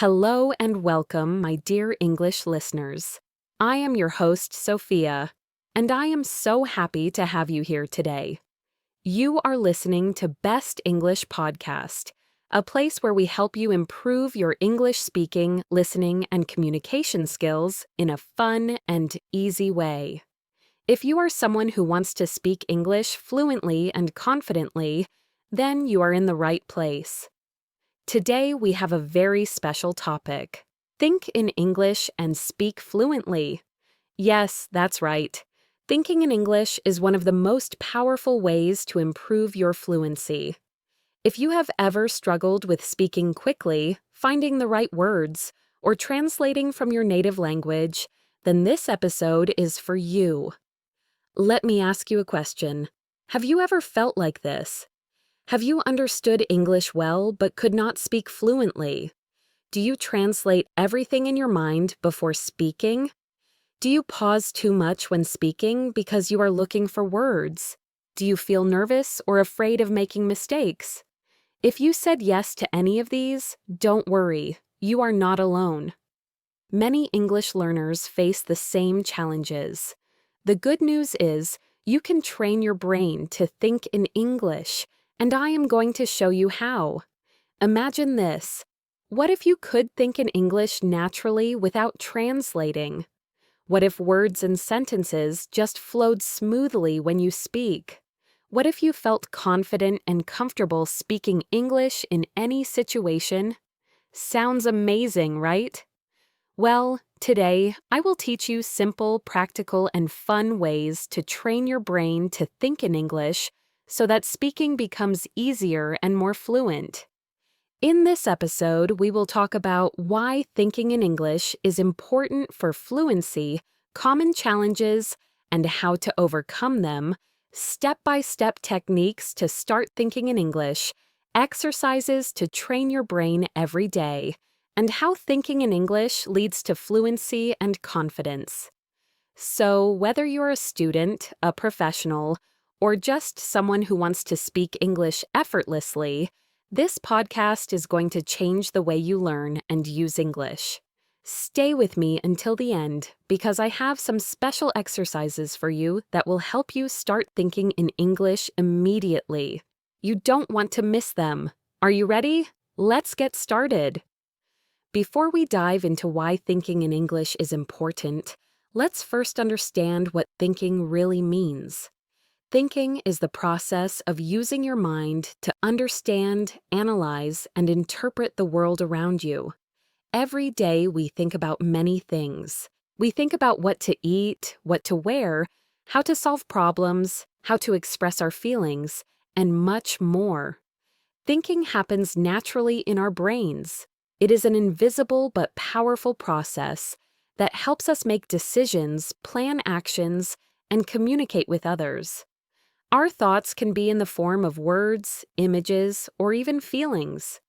Hello and welcome, my dear English listeners. I am your host, Sophia, and I am so happy to have you here today. You are listening to Best English Podcast, a place where we help you improve your English speaking, listening, and communication skills in a fun and easy way. If you are someone who wants to speak English fluently and confidently, then you are in the right place. Today we have a very special topic. Think in English and speak fluently. Yes, that's right. Thinking in English is one of the most powerful ways to improve your fluency. If you have ever struggled with speaking quickly, finding the right words, or translating from your native language, then this episode is for you. Let me ask you a question. Have you ever felt like this? Have you understood English well but could not speak fluently? Do you translate everything in your mind before speaking? Do you pause too much when speaking because you are looking for words? Do you feel nervous or afraid of making mistakes? If you said yes to any of these, don't worry, you are not alone. Many English learners face the same challenges. The good news is you can train your brain to think in English, and I am going to show you how. Imagine this. What if you could think in English naturally without translating? What if words and sentences just flowed smoothly when you speak? What if you felt confident and comfortable speaking English in any situation? Sounds amazing, right? Well, today I will teach you simple, practical, and fun ways to train your brain to think in English so that speaking becomes easier and more fluent. In this episode, we will talk about why thinking in English is important for fluency, common challenges, and how to overcome them, step-by-step techniques to start thinking in English, exercises to train your brain every day, and how thinking in English leads to fluency and confidence. So, whether you're a student, a professional, or just someone who wants to speak English effortlessly, this podcast is going to change the way you learn and use English. Stay with me until the end because I have some special exercises for you that will help you start thinking in English immediately. You don't want to miss them. Are you ready? Let's get started. Before we dive into why thinking in English is important, let's first understand what thinking really means. Thinking is the process of using your mind to understand, analyze, and interpret the world around you. Every day we think about many things. We think about what to eat, what to wear, how to solve problems, how to express our feelings, and much more. Thinking happens naturally in our brains. It is an invisible but powerful process that helps us make decisions, plan actions, and communicate with others. Our thoughts can be in the form of words, images, or even feelings.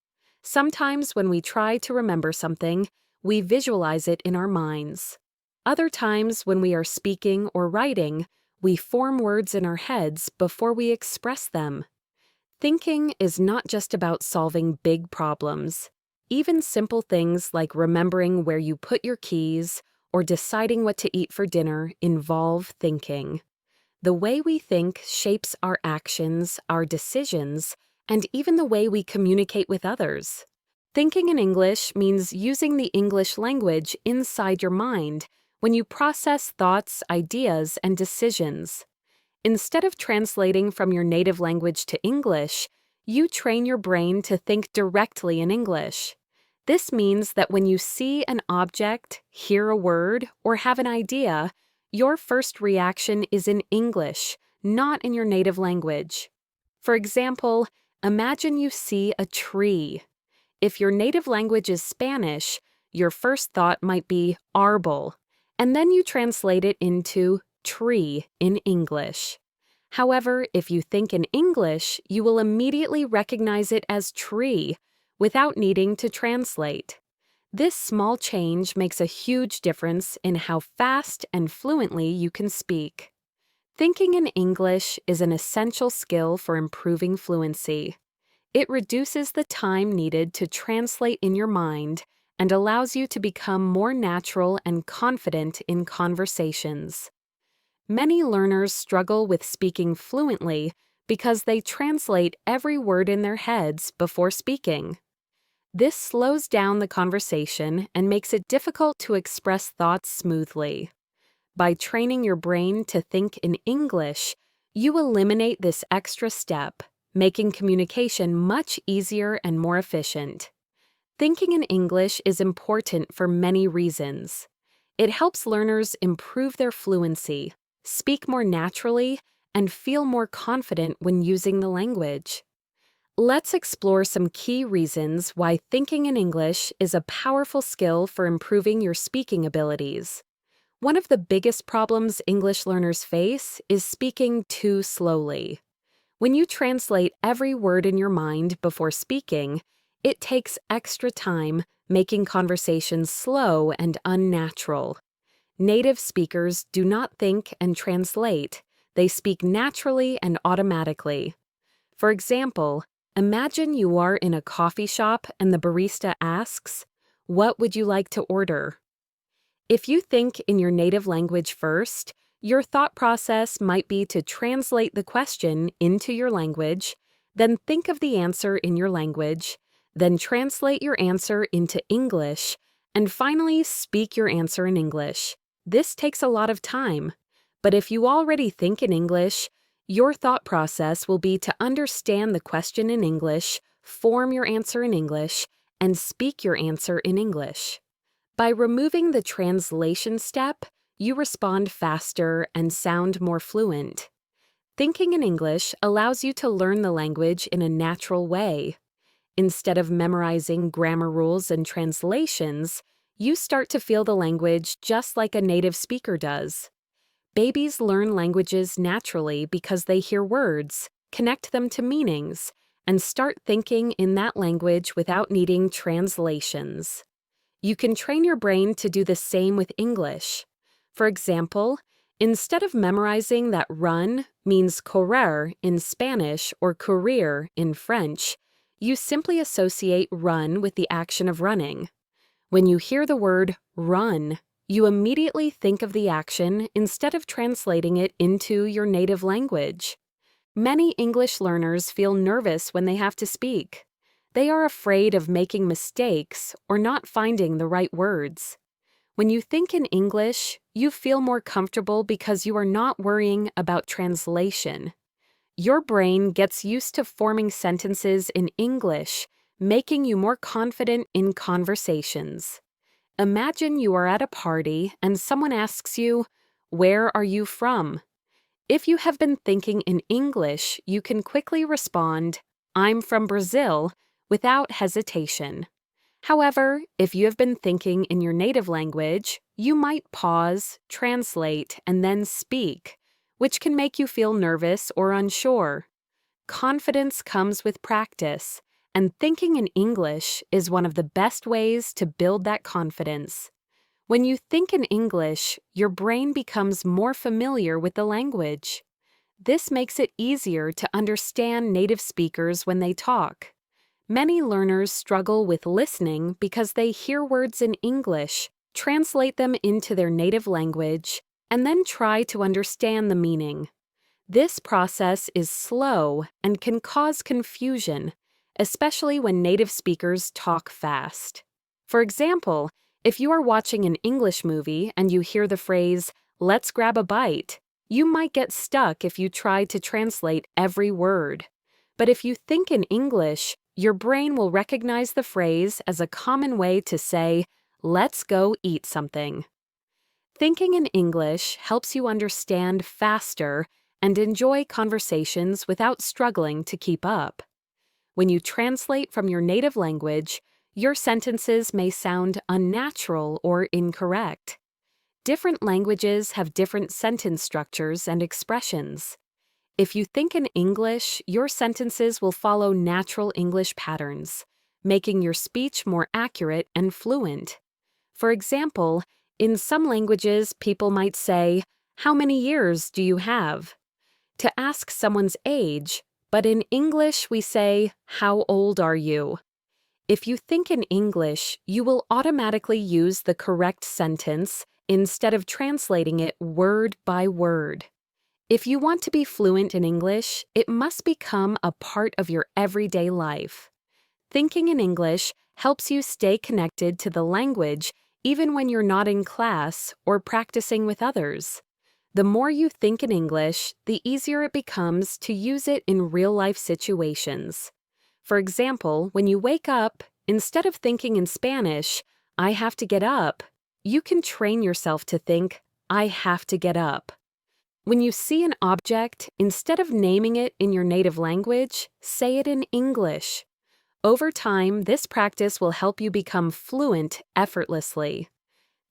Sometimes when we try to remember something, we visualize it in our minds. Other times when we are speaking or writing, we form words in our heads before we express them. Thinking is not just about solving big problems. Even simple things like remembering where you put your keys or deciding what to eat for dinner involve thinking. The way we think shapes our actions, our decisions, and even the way we communicate with others. Thinking in English means using the English language inside your mind when you process thoughts, ideas, and decisions. Instead of translating from your native language to English, you train your brain to think directly in English. This means that when you see an object, hear a word, or have an idea, your first reaction is in English, not in your native language. For example, imagine you see a tree. If your native language is Spanish, your first thought might be árbol, and then you translate it into tree in English. However, if you think in English, you will immediately recognize it as tree without needing to translate. This small change makes a huge difference in how fast and fluently you can speak. Thinking in English is an essential skill for improving fluency. It reduces the time needed to translate in your mind and allows you to become more natural and confident in conversations. Many learners struggle with speaking fluently because they translate every word in their heads before speaking. This slows down the conversation and makes it difficult to express thoughts smoothly. By training your brain to think in English, you eliminate this extra step, making communication much easier and more efficient. Thinking in English is important for many reasons. It helps learners improve their fluency, speak more naturally, and feel more confident when using the language. Let's explore some key reasons why thinking in English is a powerful skill for improving your speaking abilities. One of the biggest problems English learners face is speaking too slowly. When you translate every word in your mind before speaking, it takes extra time, making conversations slow and unnatural. Native speakers do not think and translate. They speak naturally and automatically. For example, imagine you are in a coffee shop and the barista asks, "What would you like to order?" If you think in your native language first, your thought process might be to translate the question into your language, then think of the answer in your language, then translate your answer into English, and finally speak your answer in English. This takes a lot of time, but if you already think in English, your thought process will be to understand the question in English, form your answer in English, and speak your answer in English. By removing the translation step, you respond faster and sound more fluent. Thinking in English allows you to learn the language in a natural way. Instead of memorizing grammar rules and translations, you start to feel the language just like a native speaker does. Babies learn languages naturally because they hear words, connect them to meanings, and start thinking in that language without needing translations. You can train your brain to do the same with English. For example, instead of memorizing that run means correr in Spanish or courir in French, you simply associate run with the action of running. When you hear the word run, you immediately think of the action instead of translating it into your native language. Many English learners feel nervous when they have to speak. They are afraid of making mistakes or not finding the right words. When you think in English, you feel more comfortable because you are not worrying about translation. Your brain gets used to forming sentences in English, making you more confident in conversations. Imagine you are at a party and someone asks you, "Where are you from?" If you have been thinking in English, you can quickly respond, "I'm from Brazil," without hesitation. However, if you have been thinking in your native language, you might pause, translate, and then speak, which can make you feel nervous or unsure. Confidence comes with practice, and thinking in English is one of the best ways to build that confidence. When you think in English, your brain becomes more familiar with the language. This makes it easier to understand native speakers when they talk. Many learners struggle with listening because they hear words in English, translate them into their native language, and then try to understand the meaning. This process is slow and can cause confusion, especially when native speakers talk fast. For example, if you are watching an English movie and you hear the phrase, "Let's grab a bite," you might get stuck if you try to translate every word. But if you think in English, your brain will recognize the phrase as a common way to say, "Let's go eat something." Thinking in English helps you understand faster and enjoy conversations without struggling to keep up. When you translate from your native language, your sentences may sound unnatural or incorrect. Different languages have different sentence structures and expressions. If you think in English, your sentences will follow natural English patterns, making your speech more accurate and fluent. For example, in some languages, people might say, "How many years do you have?" to ask someone's age, but in English we say, "How old are you?" If you think in English, you will automatically use the correct sentence instead of translating it word by word. If you want to be fluent in English, it must become a part of your everyday life. Thinking in English helps you stay connected to the language even when you're not in class or practicing with others. The more you think in English, the easier it becomes to use it in real-life situations. For example, when you wake up, instead of thinking in Spanish, "I have to get up," you can train yourself to think, "I have to get up." When you see an object, instead of naming it in your native language, say it in English. Over time, this practice will help you become fluent effortlessly.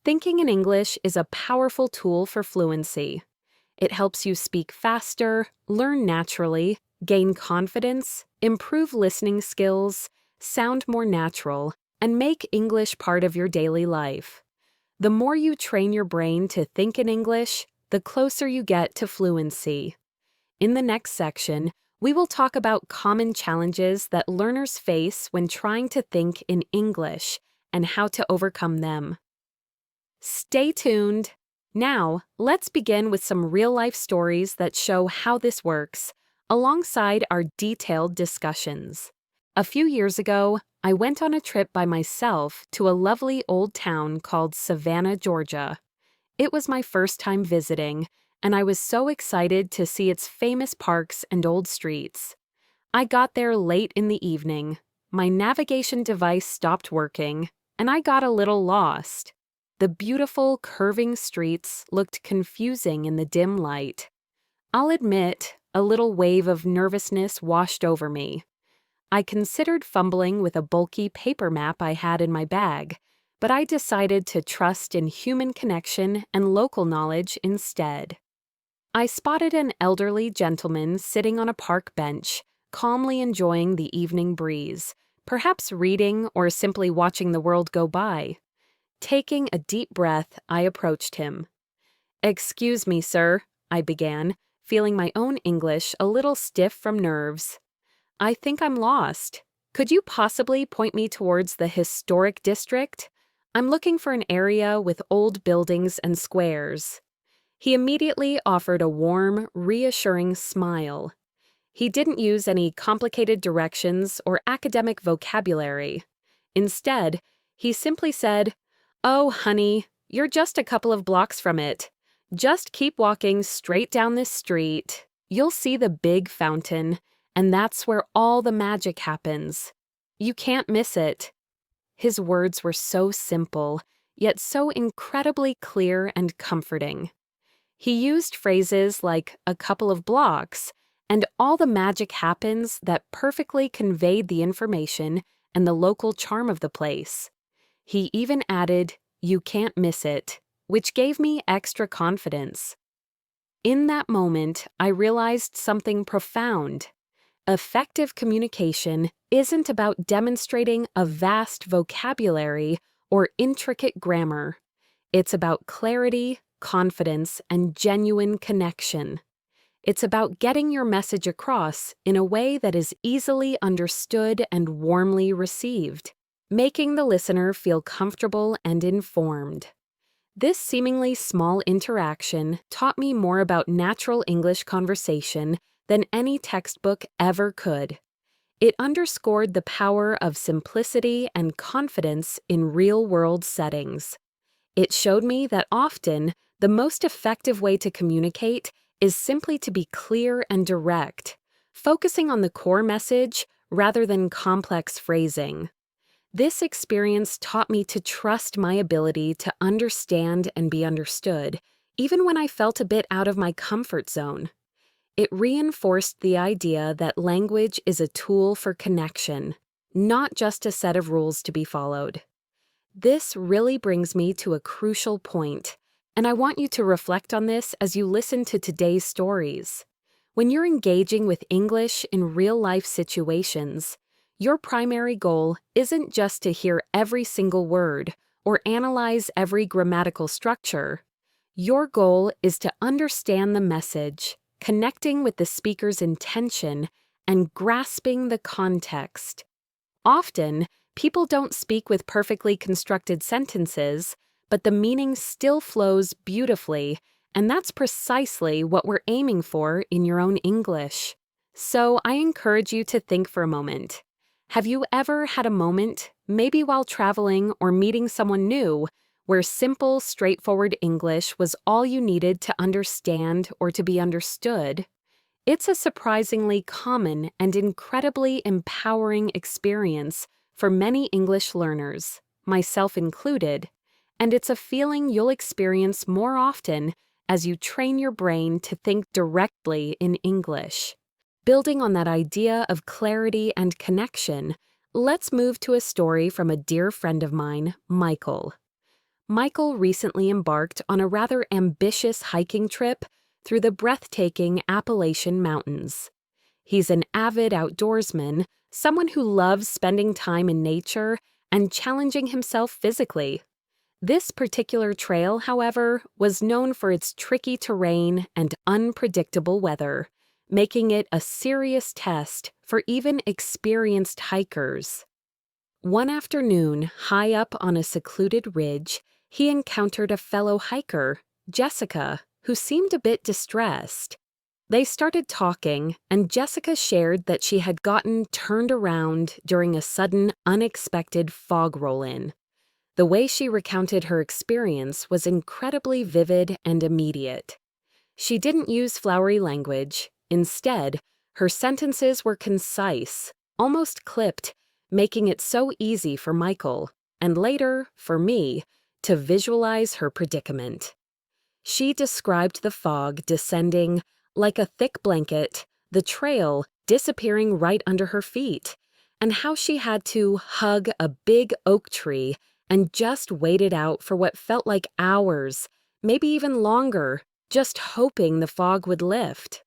Thinking in English is a powerful tool for fluency. It helps you speak faster, learn naturally, gain confidence, improve listening skills, sound more natural, and make English part of your daily life. The more you train your brain to think in English, the closer you get to fluency. In the next section, we will talk about common challenges that learners face when trying to think in English and how to overcome them. Stay tuned. Now, let's begin with some real-life stories that show how this works, alongside our detailed discussions. A few years ago, I went on a trip by myself to a lovely old town called Savannah, Georgia. It was my first time visiting, and I was so excited to see its famous parks and old streets. I got there late in the evening. My navigation device stopped working, and I got a little lost. The beautiful, curving streets looked confusing in the dim light. I'll admit, a little wave of nervousness washed over me. I considered fumbling with a bulky paper map I had in my bag, but I decided to trust in human connection and local knowledge instead. I spotted an elderly gentleman sitting on a park bench, calmly enjoying the evening breeze, perhaps reading or simply watching the world go by. Taking a deep breath, I approached him. "Excuse me, sir," I began, feeling my own English a little stiff from nerves. "I think I'm lost. Could you possibly point me towards the historic district? I'm looking for an area with old buildings and squares." He immediately offered a warm, reassuring smile. He didn't use any complicated directions or academic vocabulary. Instead, he simply said, "Oh, honey, you're just a couple of blocks from it. Just keep walking straight down this street. You'll see the big fountain, and that's where all the magic happens. You can't miss it." His words were so simple, yet so incredibly clear and comforting. He used phrases like "a couple of blocks" and "all the magic happens" that perfectly conveyed the information and the local charm of the place. He even added, "You can't miss it," which gave me extra confidence. In that moment, I realized something profound. Effective communication isn't about demonstrating a vast vocabulary or intricate grammar. It's about clarity, confidence, and genuine connection. It's about getting your message across in a way that is easily understood and warmly received, making the listener feel comfortable and informed. This seemingly small interaction taught me more about natural English conversation than any textbook ever could. It underscored the power of simplicity and confidence in real-world settings. It showed me that often the most effective way to communicate is simply to be clear and direct, focusing on the core message rather than complex phrasing. This experience taught me to trust my ability to understand and be understood, even when I felt a bit out of my comfort zone. It reinforced the idea that language is a tool for connection, not just a set of rules to be followed. This really brings me to a crucial point, and I want you to reflect on this as you listen to today's stories. When you're engaging with English in real-life situations, your primary goal isn't just to hear every single word or analyze every grammatical structure. Your goal is to understand the message, connecting with the speaker's intention, and grasping the context. Often, People don't speak with perfectly constructed sentences, but the meaning still flows beautifully, and that's precisely what we're aiming for in your own English. So I encourage you to think for a moment. Have you ever had a moment, maybe while traveling or meeting someone new, where simple, straightforward English was all you needed to understand or to be understood? It's a surprisingly common and incredibly empowering experience for many English learners, myself included, and it's a feeling you'll experience more often as you train your brain to think directly in English. Building on that idea of clarity and connection, let's move to a story from a dear friend of mine, Michael. Michael recently embarked on a rather ambitious hiking trip through the breathtaking Appalachian Mountains. He's an avid outdoorsman, someone who loves spending time in nature and challenging himself physically. This particular trail, however, was known for its tricky terrain and unpredictable weather, making it a serious test for even experienced hikers. One afternoon, high up on a secluded ridge, he encountered a fellow hiker, Jessica, who seemed a bit distressed. They started talking, and Jessica shared that she had gotten turned around during a sudden, unexpected fog roll-in. The way she recounted her experience was incredibly vivid and immediate. She didn't use flowery language. Instead, her sentences were concise, almost clipped, making it so easy for Michael, and later, for me, to visualize her predicament. She described the fog descending like a thick blanket, the trail disappearing right under her feet, and how she had to hug a big oak tree and just wait it out for what felt like hours, maybe even longer, just hoping the fog would lift.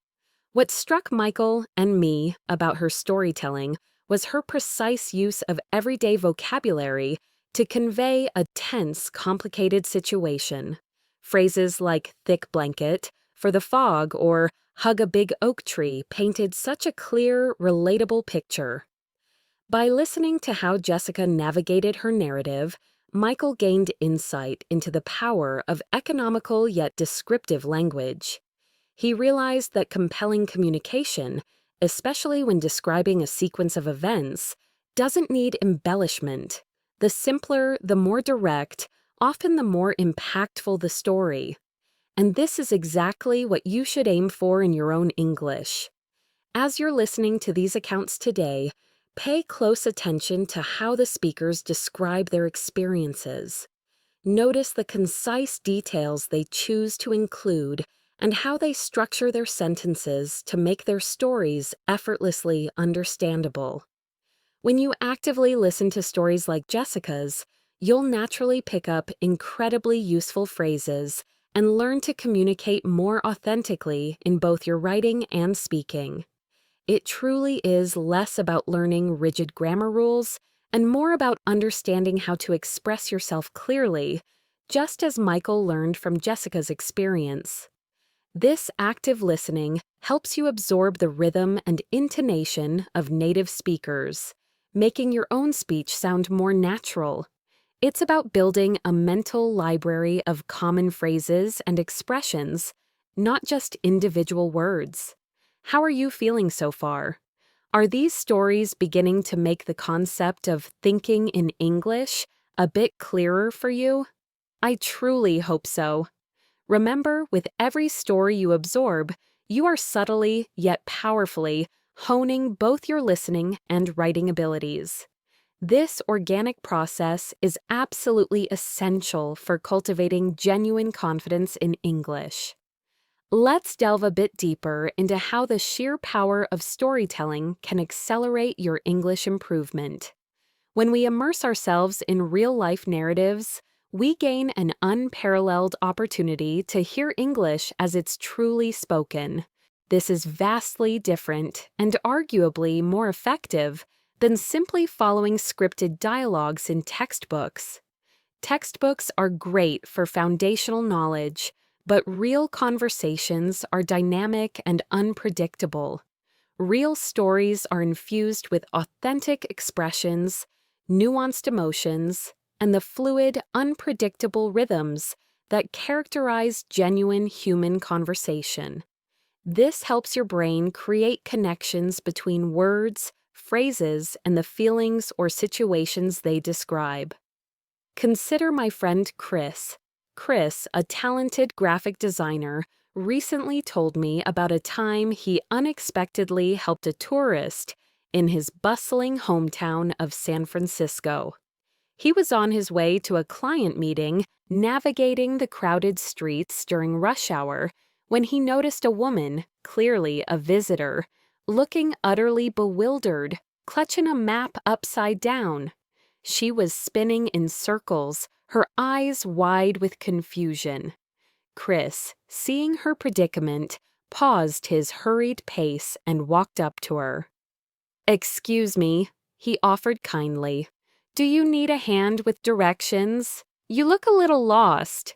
What struck Michael and me about her storytelling was her precise use of everyday vocabulary to convey a tense, complicated situation. Phrases like thick blanket for the fog or hug a big oak tree painted such a clear, relatable picture. By listening to how Jessica navigated her narrative, Michael gained insight into the power of economical yet descriptive language. He realized that compelling communication, especially when describing a sequence of events, doesn't need embellishment. The simpler, the more direct, often the more impactful the story. And this is exactly what you should aim for in your own English. As you're listening to these accounts today, pay close attention to how the speakers describe their experiences. Notice the concise details they choose to include and how they structure their sentences to make their stories effortlessly understandable. When you actively listen to stories like Jessica's, you'll naturally pick up incredibly useful phrases and learn to communicate more authentically in both your writing and speaking. It truly is less about learning rigid grammar rules and more about understanding how to express yourself clearly, just as Michael learned from Jessica's experience. This active listening helps you absorb the rhythm and intonation of native speakers, making your own speech sound more natural. It's about building a mental library of common phrases and expressions, not just individual words. How are you feeling so far? Are these stories beginning to make the concept of thinking in English a bit clearer for you? I truly hope so. Remember, with every story you absorb, you are subtly yet powerfully honing both your listening and writing abilities. This organic process is absolutely essential for cultivating genuine confidence in English. Let's delve a bit deeper into how the sheer power of storytelling can accelerate your English improvement. When we immerse ourselves in real-life narratives, we gain an unparalleled opportunity to hear English as it's truly spoken. This is vastly different and arguably more effective than simply following scripted dialogues in textbooks. Textbooks are great for foundational knowledge, but real conversations are dynamic and unpredictable. Real stories are infused with authentic expressions, nuanced emotions, and the fluid, unpredictable rhythms that characterize genuine human conversation. This helps your brain create connections between words, phrases, and the feelings or situations they describe. Consider my friend Chris. Chris, a talented graphic designer, recently told me about a time he unexpectedly helped a tourist in his bustling hometown of San Francisco. He was on his way to a client meeting, navigating the crowded streets during rush hour, when he noticed a woman, clearly a visitor, looking utterly bewildered, clutching a map upside down. She was spinning in circles, her eyes wide with confusion. Chris, seeing her predicament, paused his hurried pace and walked up to her. "Excuse me," he offered kindly. "Do you need a hand with directions? You look a little lost."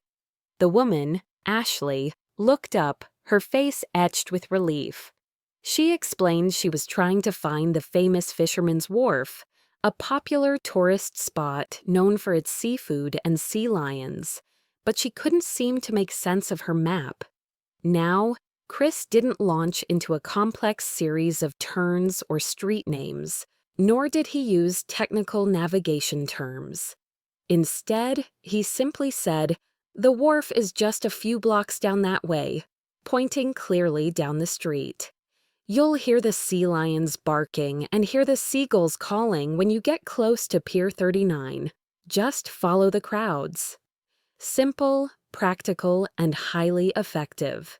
The woman, Ashley, looked up, her face etched with relief. She explained she was trying to find the famous Fisherman's Wharf, a popular tourist spot known for its seafood and sea lions, but she couldn't seem to make sense of her map. Now, Chris didn't launch into a complex series of turns or street names, nor did he use technical navigation terms. Instead, he simply said, "The wharf is just a few blocks down that way," pointing clearly down the street. "You'll hear the sea lions barking and hear the seagulls calling when you get close to Pier 39. Just follow the crowds." Simple, practical, and highly effective.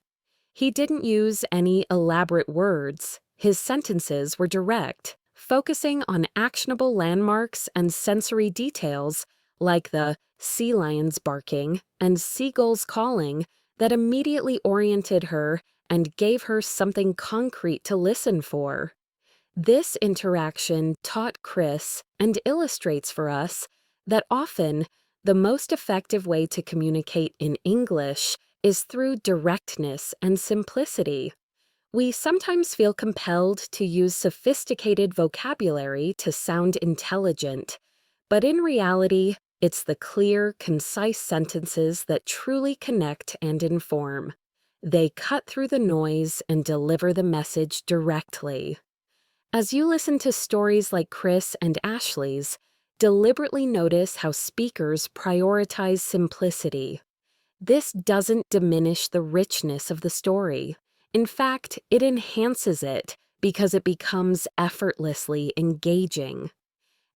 He didn't use any elaborate words. His sentences were direct, focusing on actionable landmarks and sensory details like the sea lions barking and seagulls calling that immediately oriented her and gave her something concrete to listen for. This interaction taught Chris and illustrates for us that often the most effective way to communicate in English is through directness and simplicity. We sometimes feel compelled to use sophisticated vocabulary to sound intelligent, but in reality, it's the clear, concise sentences that truly connect and inform. They cut through the noise and deliver the message directly. As you listen to stories like Chris and Ashley's, deliberately notice how speakers prioritize simplicity. This doesn't diminish the richness of the story. In fact, it enhances it because it becomes effortlessly engaging.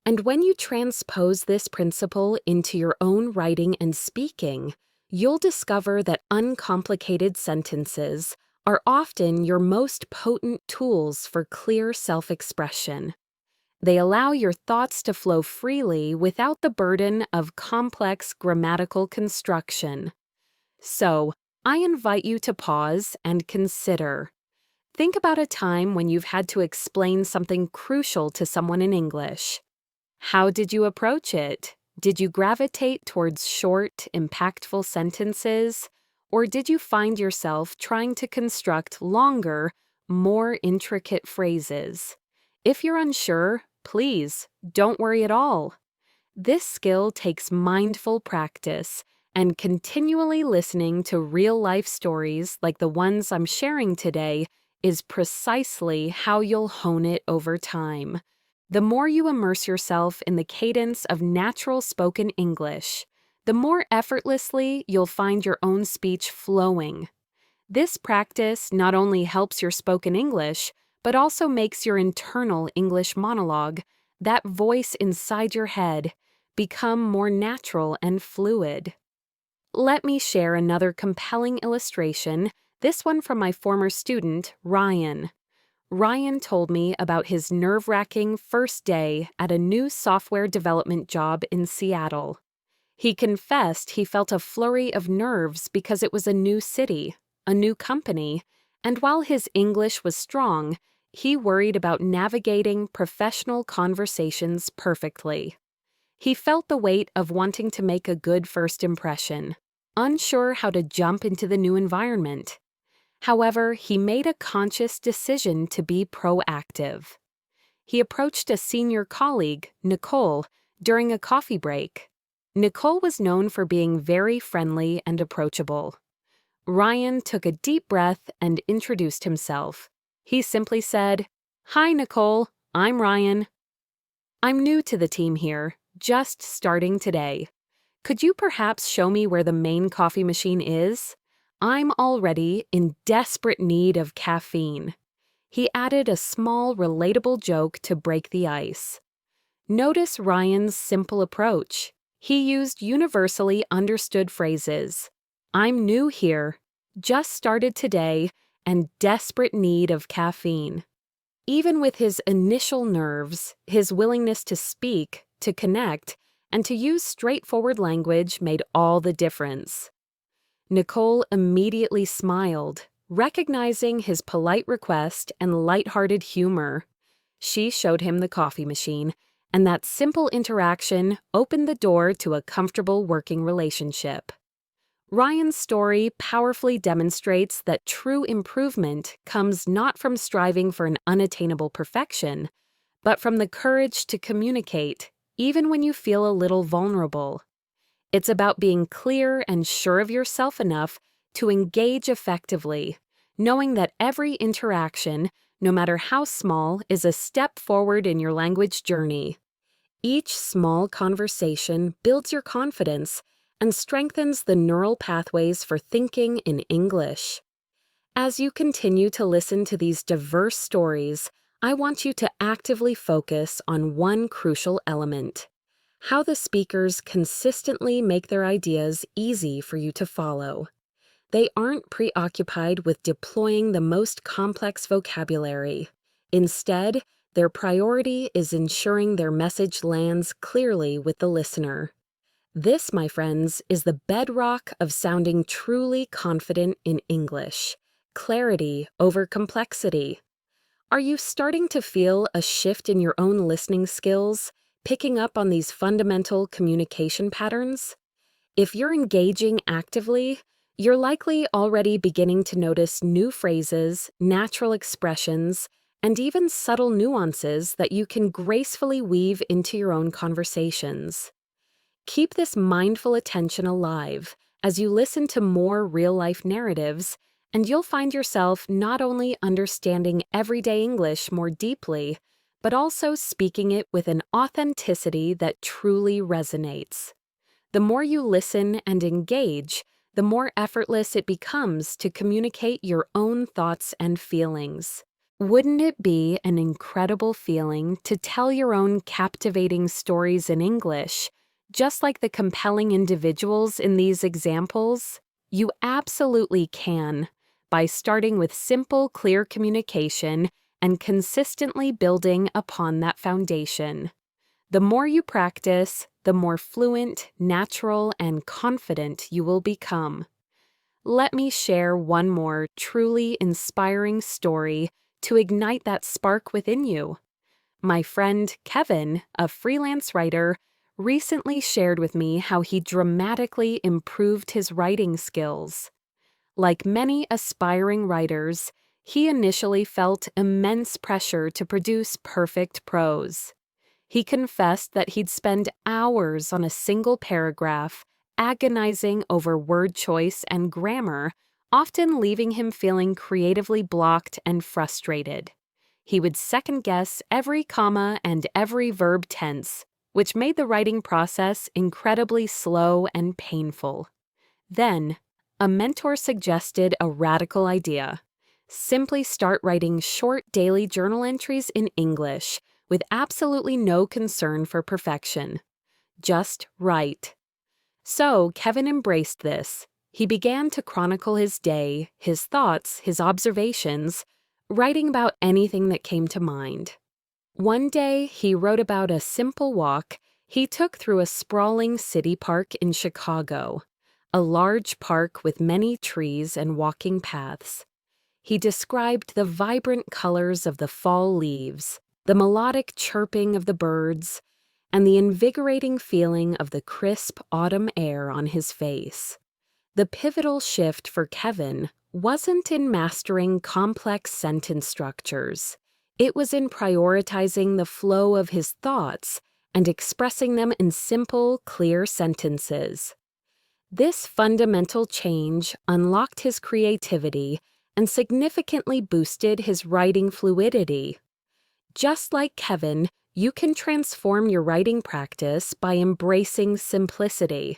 And when you transpose this principle into your own writing and speaking, you'll discover that uncomplicated sentences are often your most potent tools for clear self-expression. They allow your thoughts to flow freely without the burden of complex grammatical construction. So, I invite you to pause and consider. Think about a time when you've had to explain something crucial to someone in English. How did you approach it? Did you gravitate towards short, impactful sentences? Or did you find yourself trying to construct longer, more intricate phrases? If you're unsure, please, don't worry at all. This skill takes mindful practice and continually listening to real-life stories like the ones I'm sharing today is precisely how you'll hone it over time. The more you immerse yourself in the cadence of natural spoken English, the more effortlessly you'll find your own speech flowing. This practice not only helps your spoken English, but also makes your internal English monologue, that voice inside your head, become more natural and fluid. Let me share another compelling illustration, this one from my former student, Ryan. Ryan told me about his nerve-wracking first day at a new software development job in Seattle. He confessed he felt a flurry of nerves because it was a new city, a new company, and while his English was strong, he worried about navigating professional conversations perfectly. He felt the weight of wanting to make a good first impression, unsure how to jump into the new environment. However, he made a conscious decision to be proactive. He approached a senior colleague, Nicole, during a coffee break. Nicole was known for being very friendly and approachable. Ryan took a deep breath and introduced himself. He simply said, "Hi, Nicole. I'm Ryan. I'm new to the team here, just starting today. Could you perhaps show me where the main coffee machine is? I'm already in desperate need of caffeine." He added a small, relatable joke to break the ice. Notice Ryan's simple approach. He used universally understood phrases. "I'm new here, just started today, and desperate need of caffeine." Even with his initial nerves, his willingness to speak, to connect, and to use straightforward language made all the difference. Nicole immediately smiled, recognizing his polite request and lighthearted humor. She showed him the coffee machine, and that simple interaction opened the door to a comfortable working relationship. Ryan's story powerfully demonstrates that true improvement comes not from striving for an unattainable perfection, but from the courage to communicate, even when you feel a little vulnerable. It's about being clear and sure of yourself enough to engage effectively, knowing that every interaction, no matter how small, is a step forward in your language journey. Each small conversation builds your confidence and strengthens the neural pathways for thinking in English. As you continue to listen to these diverse stories, I want you to actively focus on one crucial element: how the speakers consistently make their ideas easy for you to follow. They aren't preoccupied with deploying the most complex vocabulary. Instead, their priority is ensuring their message lands clearly with the listener. This, my friends, is the bedrock of sounding truly confident in English. Clarity over complexity. Are you starting to feel a shift in your own listening skills, picking up on these fundamental communication patterns? If you're engaging actively, you're likely already beginning to notice new phrases, natural expressions, and even subtle nuances that you can gracefully weave into your own conversations. Keep this mindful attention alive as you listen to more real-life narratives, and you'll find yourself not only understanding everyday English more deeply, but also speaking it with an authenticity that truly resonates. The more you listen and engage, the more effortless it becomes to communicate your own thoughts and feelings. Wouldn't it be an incredible feeling to tell your own captivating stories in English, just like the compelling individuals in these examples? You absolutely can, by starting with simple, clear communication and consistently building upon that foundation. The more you practice, the more fluent, natural, and confident you will become. Let me share one more truly inspiring story to ignite that spark within you. My friend Kevin, a freelance writer, recently shared with me how he dramatically improved his writing skills. Like many aspiring writers, he initially felt immense pressure to produce perfect prose. He confessed that he'd spend hours on a single paragraph, agonizing over word choice and grammar, often leaving him feeling creatively blocked and frustrated. He would second-guess every comma and every verb tense, which made the writing process incredibly slow and painful. Then, a mentor suggested a radical idea. Simply start writing short daily journal entries in English, with absolutely no concern for perfection. Just write. So Kevin embraced this. He began to chronicle his day, his thoughts, his observations, writing about anything that came to mind. One day, he wrote about a simple walk he took through a sprawling city park in Chicago, a large park with many trees and walking paths. He described the vibrant colors of the fall leaves, the melodic chirping of the birds, and the invigorating feeling of the crisp autumn air on his face. The pivotal shift for Kevin wasn't in mastering complex sentence structures. It was in prioritizing the flow of his thoughts and expressing them in simple, clear sentences. This fundamental change unlocked his creativity and significantly boosted his writing fluidity. Just like Kevin, you can transform your writing practice by embracing simplicity.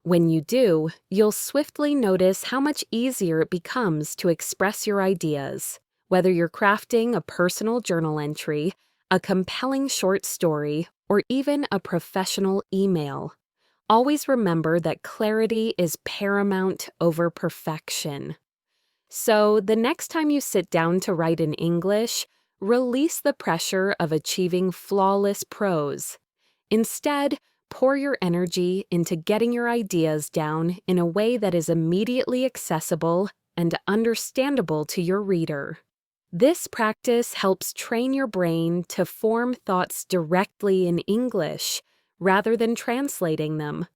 When you do, you'll swiftly notice how much easier it becomes to express your ideas. Whether you're crafting a personal journal entry, a compelling short story, or even a professional email, always remember that clarity is paramount over perfection. So, the next time you sit down to write in English, release the pressure of achieving flawless prose. Instead, pour your energy into getting your ideas down in a way that is immediately accessible and understandable to your reader. This practice helps train your brain to form thoughts directly in English rather than translating them.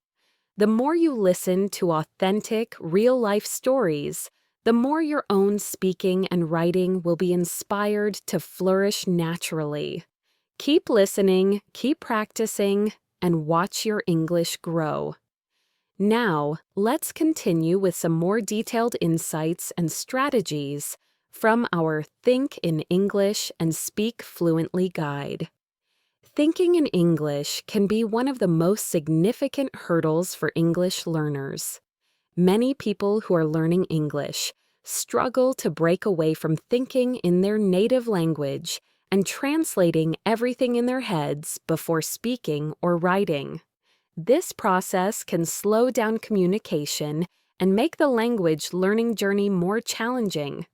The more you listen to authentic, real-life stories, the more your own speaking and writing will be inspired to flourish naturally. Keep listening, keep practicing, and watch your English grow. Now, let's continue with some more detailed insights and strategies from our Think in English and Speak Fluently guide. Thinking in English can be one of the most significant hurdles for English learners. Many people who are learning English struggle to break away from thinking in their native language and translating everything in their heads before speaking or writing. This process can slow down communication and make the language learning journey more challenging.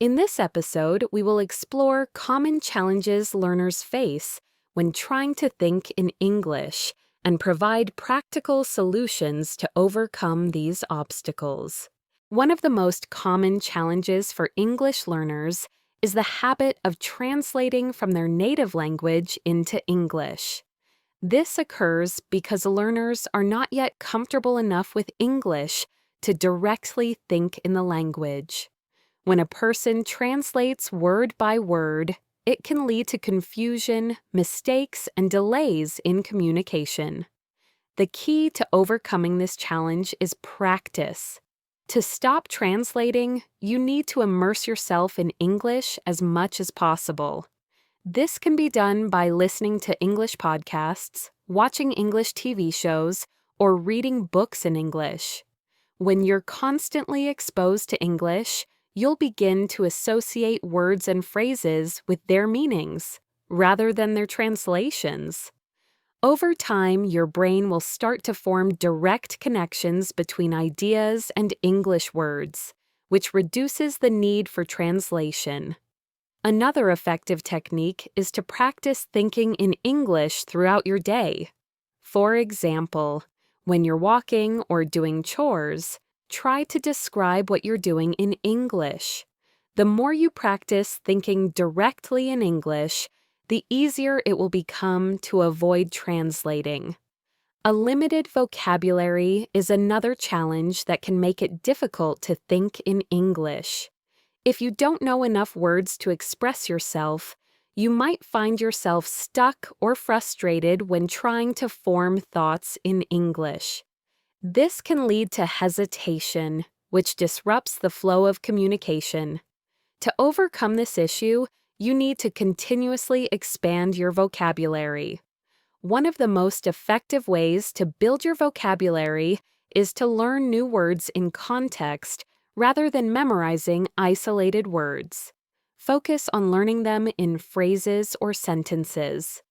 In this episode, we will explore common challenges learners face when trying to think in English and provide practical solutions to overcome these obstacles. One of the most common challenges for English learners is the habit of translating from their native language into English. This occurs because learners are not yet comfortable enough with English to directly think in the language. When a person translates word by word, it can lead to confusion, mistakes, and delays in communication. The key to overcoming this challenge is practice. To stop translating, you need to immerse yourself in English as much as possible. This can be done by listening to English podcasts, watching English TV shows, or reading books in English. When you're constantly exposed to English, you'll begin to associate words and phrases with their meanings, rather than their translations. Over time, your brain will start to form direct connections between ideas and English words, which reduces the need for translation. Another effective technique is to practice thinking in English throughout your day. For example, when you're walking or doing chores, try to describe what you're doing in English. The more you practice thinking directly in English, the easier it will become to avoid translating. A limited vocabulary is another challenge that can make it difficult to think in English. If you don't know enough words to express yourself, you might find yourself stuck or frustrated when trying to form thoughts in English. This can lead to hesitation, which disrupts the flow of communication. To overcome this issue, you need to continuously expand your vocabulary. One of the most effective ways to build your vocabulary is to learn new words in context rather than memorizing isolated words. Focus on learning them in phrases or sentences.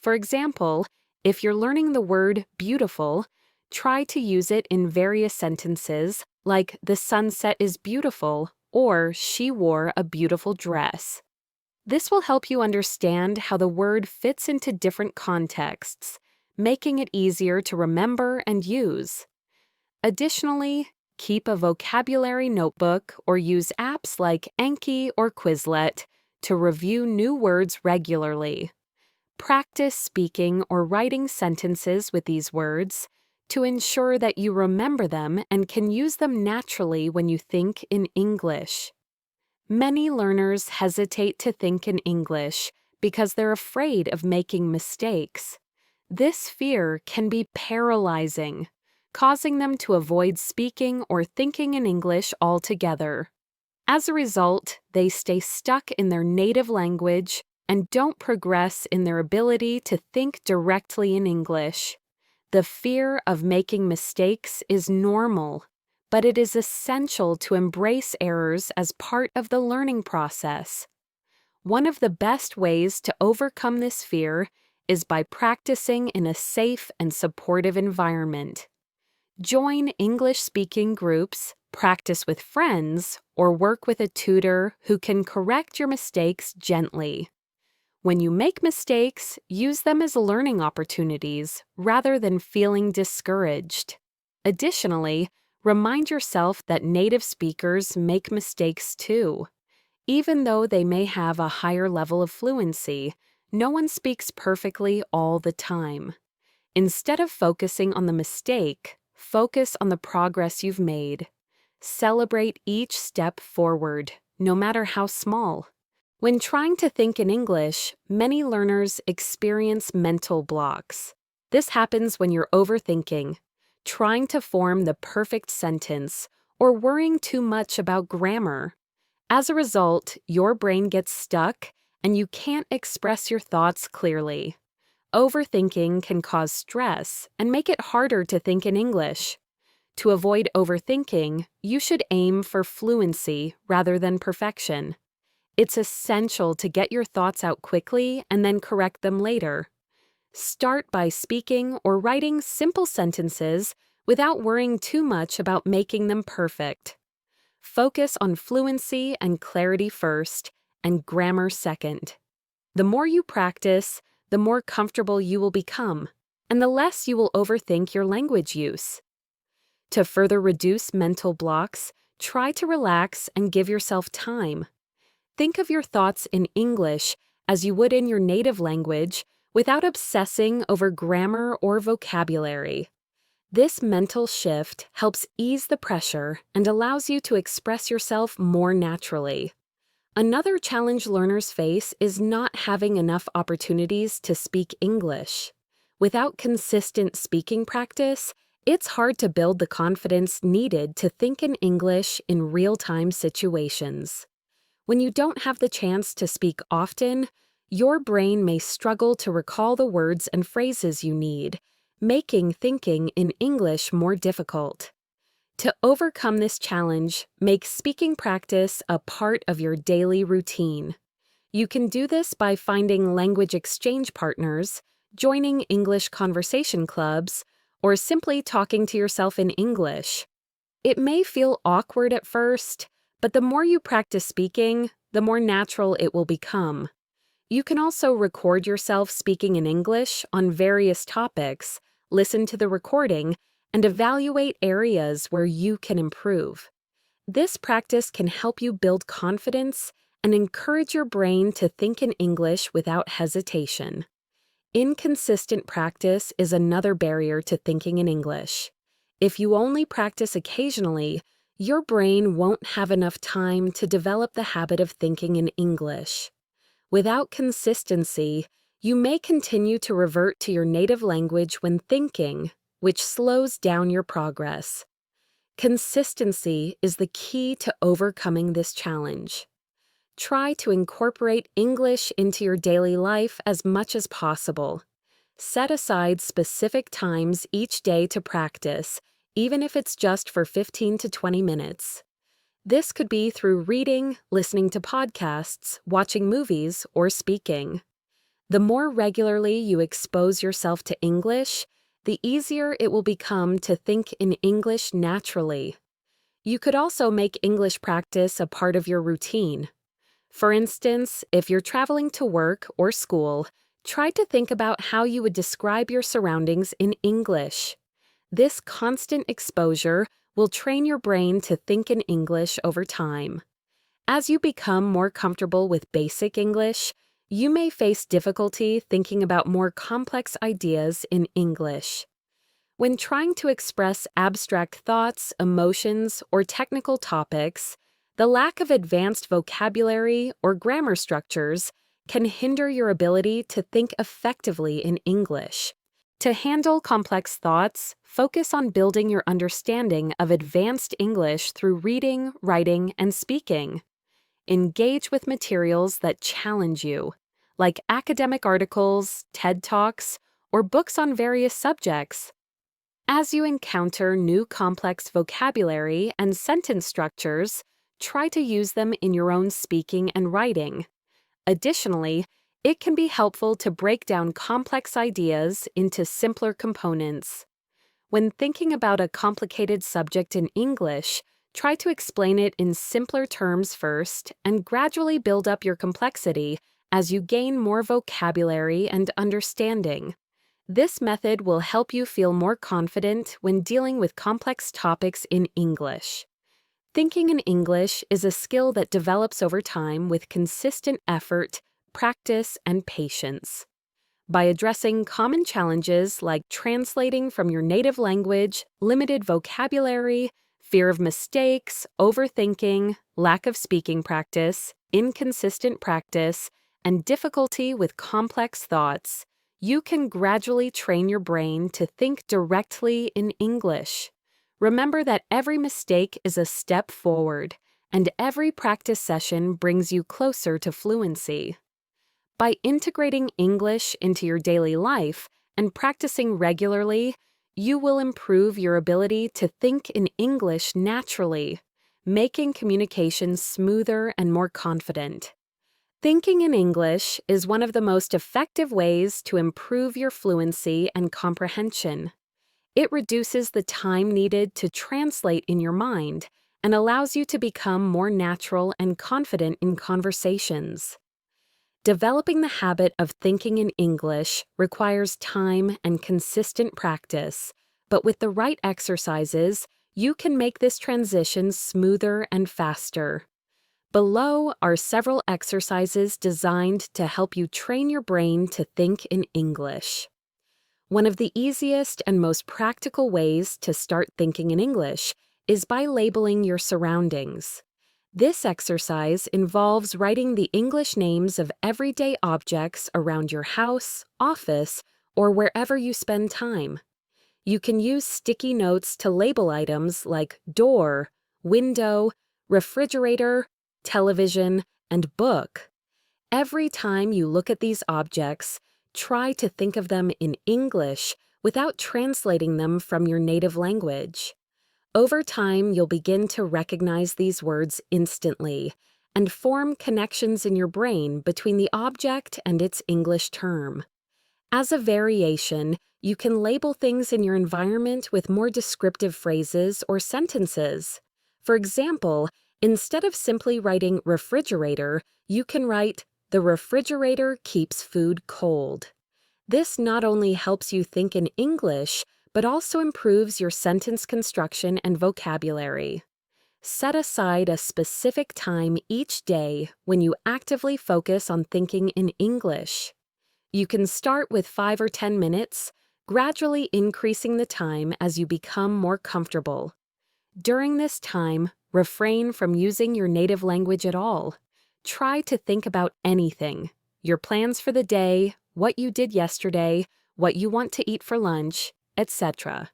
For example, if you're learning the word beautiful, try to use it in various sentences like the sunset is beautiful or she wore a beautiful dress. This will help you understand how the word fits into different contexts, making it easier to remember and use. Additionally, keep a vocabulary notebook or use apps like Anki or Quizlet to review new words regularly. Practice speaking or writing sentences with these words to ensure that you remember them and can use them naturally when you think in English. Many learners hesitate to think in English because they're afraid of making mistakes. This fear can be paralyzing, causing them to avoid speaking or thinking in English altogether. As a result, they stay stuck in their native language and don't progress in their ability to think directly in English. The fear of making mistakes is normal, but it is essential to embrace errors as part of the learning process. One of the best ways to overcome this fear is by practicing in a safe and supportive environment. Join English-speaking groups, practice with friends, or work with a tutor who can correct your mistakes gently. When you make mistakes, use them as learning opportunities rather than feeling discouraged. Additionally, remind yourself that native speakers make mistakes too. Even though they may have a higher level of fluency, no one speaks perfectly all the time. Instead of focusing on the mistake, focus on the progress you've made. Celebrate each step forward, no matter how small. When trying to think in English, many learners experience mental blocks. This happens when you're overthinking, trying to form the perfect sentence, or worrying too much about grammar. As a result, your brain gets stuck and you can't express your thoughts clearly. Overthinking can cause stress and make it harder to think in English. To avoid overthinking, you should aim for fluency rather than perfection. It's essential to get your thoughts out quickly and then correct them later. Start by speaking or writing simple sentences without worrying too much about making them perfect. Focus on fluency and clarity first, and grammar second. The more you practice, the more comfortable you will become, and the less you will overthink your language use. To further reduce mental blocks, try to relax and give yourself time. Think of your thoughts in English as you would in your native language without obsessing over grammar or vocabulary. This mental shift helps ease the pressure and allows you to express yourself more naturally. Another challenge learners face is not having enough opportunities to speak English. Without consistent speaking practice, it's hard to build the confidence needed to think in English in real-time situations. When you don't have the chance to speak often, your brain may struggle to recall the words and phrases you need, making thinking in English more difficult. To overcome this challenge, make speaking practice a part of your daily routine. You can do this by finding language exchange partners, joining English conversation clubs, or simply talking to yourself in English. It may feel awkward at first, but the more you practice speaking, the more natural it will become. You can also record yourself speaking in English on various topics, listen to the recording, and evaluate areas where you can improve. This practice can help you build confidence and encourage your brain to think in English without hesitation. Inconsistent practice is another barrier to thinking in English. If you only practice occasionally, your brain won't have enough time to develop the habit of thinking in English. Without consistency, you may continue to revert to your native language when thinking, which slows down your progress. Consistency is the key to overcoming this challenge. Try to incorporate English into your daily life as much as possible. Set aside specific times each day to practice, even if it's just for 15 to 20 minutes. This could be through reading, listening to podcasts, watching movies, or speaking. The more regularly you expose yourself to English, the easier it will become to think in English naturally. You could also make English practice a part of your routine. For instance, if you're traveling to work or school, try to think about how you would describe your surroundings in English. This constant exposure will train your brain to think in English over time. As you become more comfortable with basic English, you may face difficulty thinking about more complex ideas in English. When trying to express abstract thoughts, emotions, or technical topics, the lack of advanced vocabulary or grammar structures can hinder your ability to think effectively in English. To handle complex thoughts, focus on building your understanding of advanced English through reading, writing, and speaking. Engage with materials that challenge you, like academic articles, TED Talks, or books on various subjects. As you encounter new complex vocabulary and sentence structures, try to use them in your own speaking and writing. Additionally, it can be helpful to break down complex ideas into simpler components. When thinking about a complicated subject in English, try to explain it in simpler terms first and gradually build up your complexity as you gain more vocabulary and understanding. This method will help you feel more confident when dealing with complex topics in English. Thinking in English is a skill that develops over time with consistent effort, practice, and patience. By addressing common challenges like translating from your native language, limited vocabulary, fear of mistakes, overthinking, lack of speaking practice, inconsistent practice, and difficulty with complex thoughts, you can gradually train your brain to think directly in English. Remember that every mistake is a step forward, and every practice session brings you closer to fluency. By integrating English into your daily life and practicing regularly, you will improve your ability to think in English naturally, making communication smoother and more confident. Thinking in English is one of the most effective ways to improve your fluency and comprehension. It reduces the time needed to translate in your mind and allows you to become more natural and confident in conversations. Developing the habit of thinking in English requires time and consistent practice, but with the right exercises, you can make this transition smoother and faster. Below are several exercises designed to help you train your brain to think in English. One of the easiest and most practical ways to start thinking in English is by labeling your surroundings. This exercise involves writing the English names of everyday objects around your house, office, or wherever you spend time. You can use sticky notes to label items like door, window, refrigerator, television, and book. Every time you look at these objects, try to think of them in English without translating them from your native language. Over time, you'll begin to recognize these words instantly and form connections in your brain between the object and its English term. As a variation, you can label things in your environment with more descriptive phrases or sentences. For example, instead of simply writing refrigerator, you can write, "The refrigerator keeps food cold." This not only helps you think in English, but also improves your sentence construction and vocabulary. Set aside a specific time each day when you actively focus on thinking in English. You can start with 5 or 10 minutes, gradually increasing the time as you become more comfortable. During this time, refrain from using your native language at all. Try to think about anything: your plans for the day, what you did yesterday, what you want to eat for lunch, etc.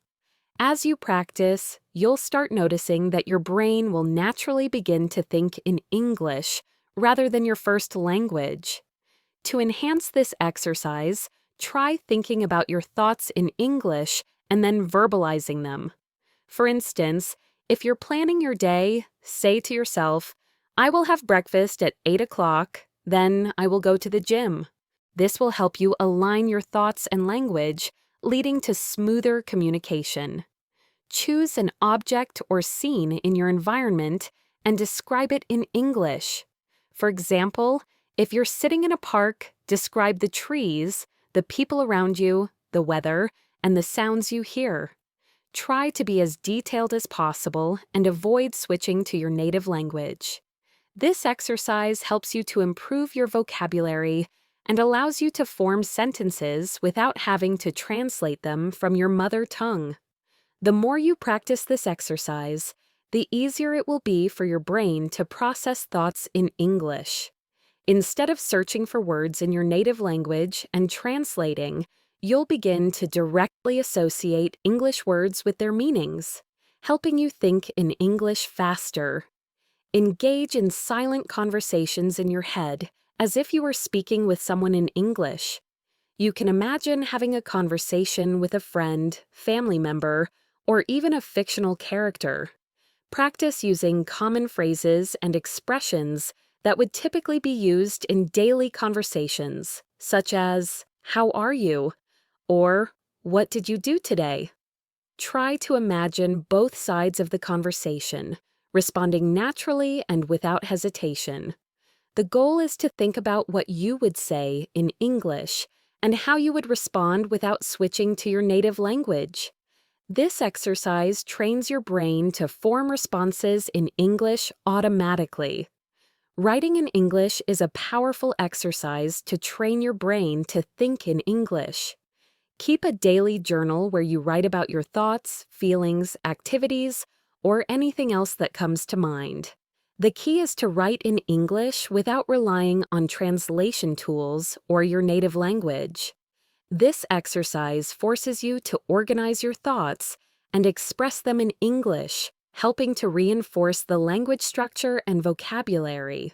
As you practice, you'll start noticing that your brain will naturally begin to think in English rather than your first language. To enhance this exercise, try thinking about your thoughts in English and then verbalizing them. For instance, if you're planning your day, say to yourself, "I will have breakfast at 8 o'clock, then I will go to the gym." This will help you align your thoughts and language, leading to smoother communication. Choose an object or scene in your environment and describe it in English. For example, if you're sitting in a park, describe the trees, the people around you, the weather, and the sounds you hear. Try to be as detailed as possible and avoid switching to your native language. This exercise helps you to improve your vocabulary and allows you to form sentences without having to translate them from your mother tongue. The more you practice this exercise, the easier it will be for your brain to process thoughts in English. Instead of searching for words in your native language and translating, you'll begin to directly associate English words with their meanings, helping you think in English faster. Engage in silent conversations in your head as if you were speaking with someone in English. You can imagine having a conversation with a friend, family member, or even a fictional character. Practice using common phrases and expressions that would typically be used in daily conversations, such as, "How are you?" or "What did you do today?" Try to imagine both sides of the conversation, responding naturally and without hesitation. The goal is to think about what you would say in English and how you would respond without switching to your native language. This exercise trains your brain to form responses in English automatically. Writing in English is a powerful exercise to train your brain to think in English. Keep a daily journal where you write about your thoughts, feelings, activities, or anything else that comes to mind. The key is to write in English without relying on translation tools or your native language. This exercise forces you to organize your thoughts and express them in English, helping to reinforce the language structure and vocabulary.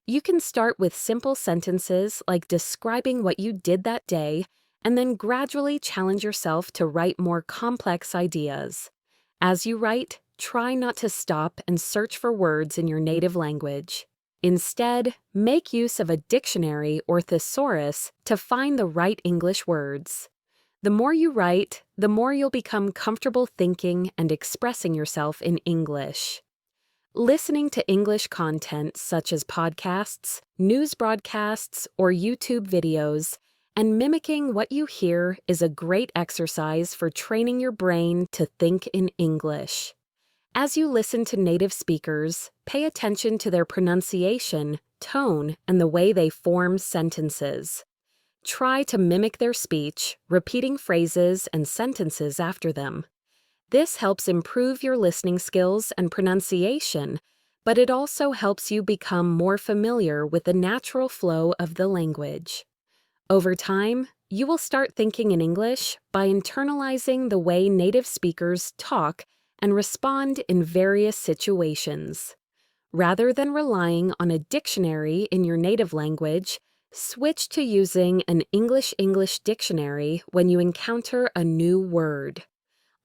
You can start with simple sentences like describing what you did that day, and then gradually challenge yourself to write more complex ideas. As you write, try not to stop and search for words in your native language. Instead, make use of a dictionary or thesaurus to find the right English words. The more you write, the more you'll become comfortable thinking and expressing yourself in English. Listening to English content such as podcasts, news broadcasts, or YouTube videos, and mimicking what you hear is a great exercise for training your brain to think in English. As you listen to native speakers, pay attention to their pronunciation, tone, and the way they form sentences. Try to mimic their speech, repeating phrases and sentences after them. This helps improve your listening skills and pronunciation, but it also helps you become more familiar with the natural flow of the language. Over time, you will start thinking in English by internalizing the way native speakers talk and respond in various situations. Rather than relying on a dictionary in your native language, switch to using an English dictionary when you encounter a new word.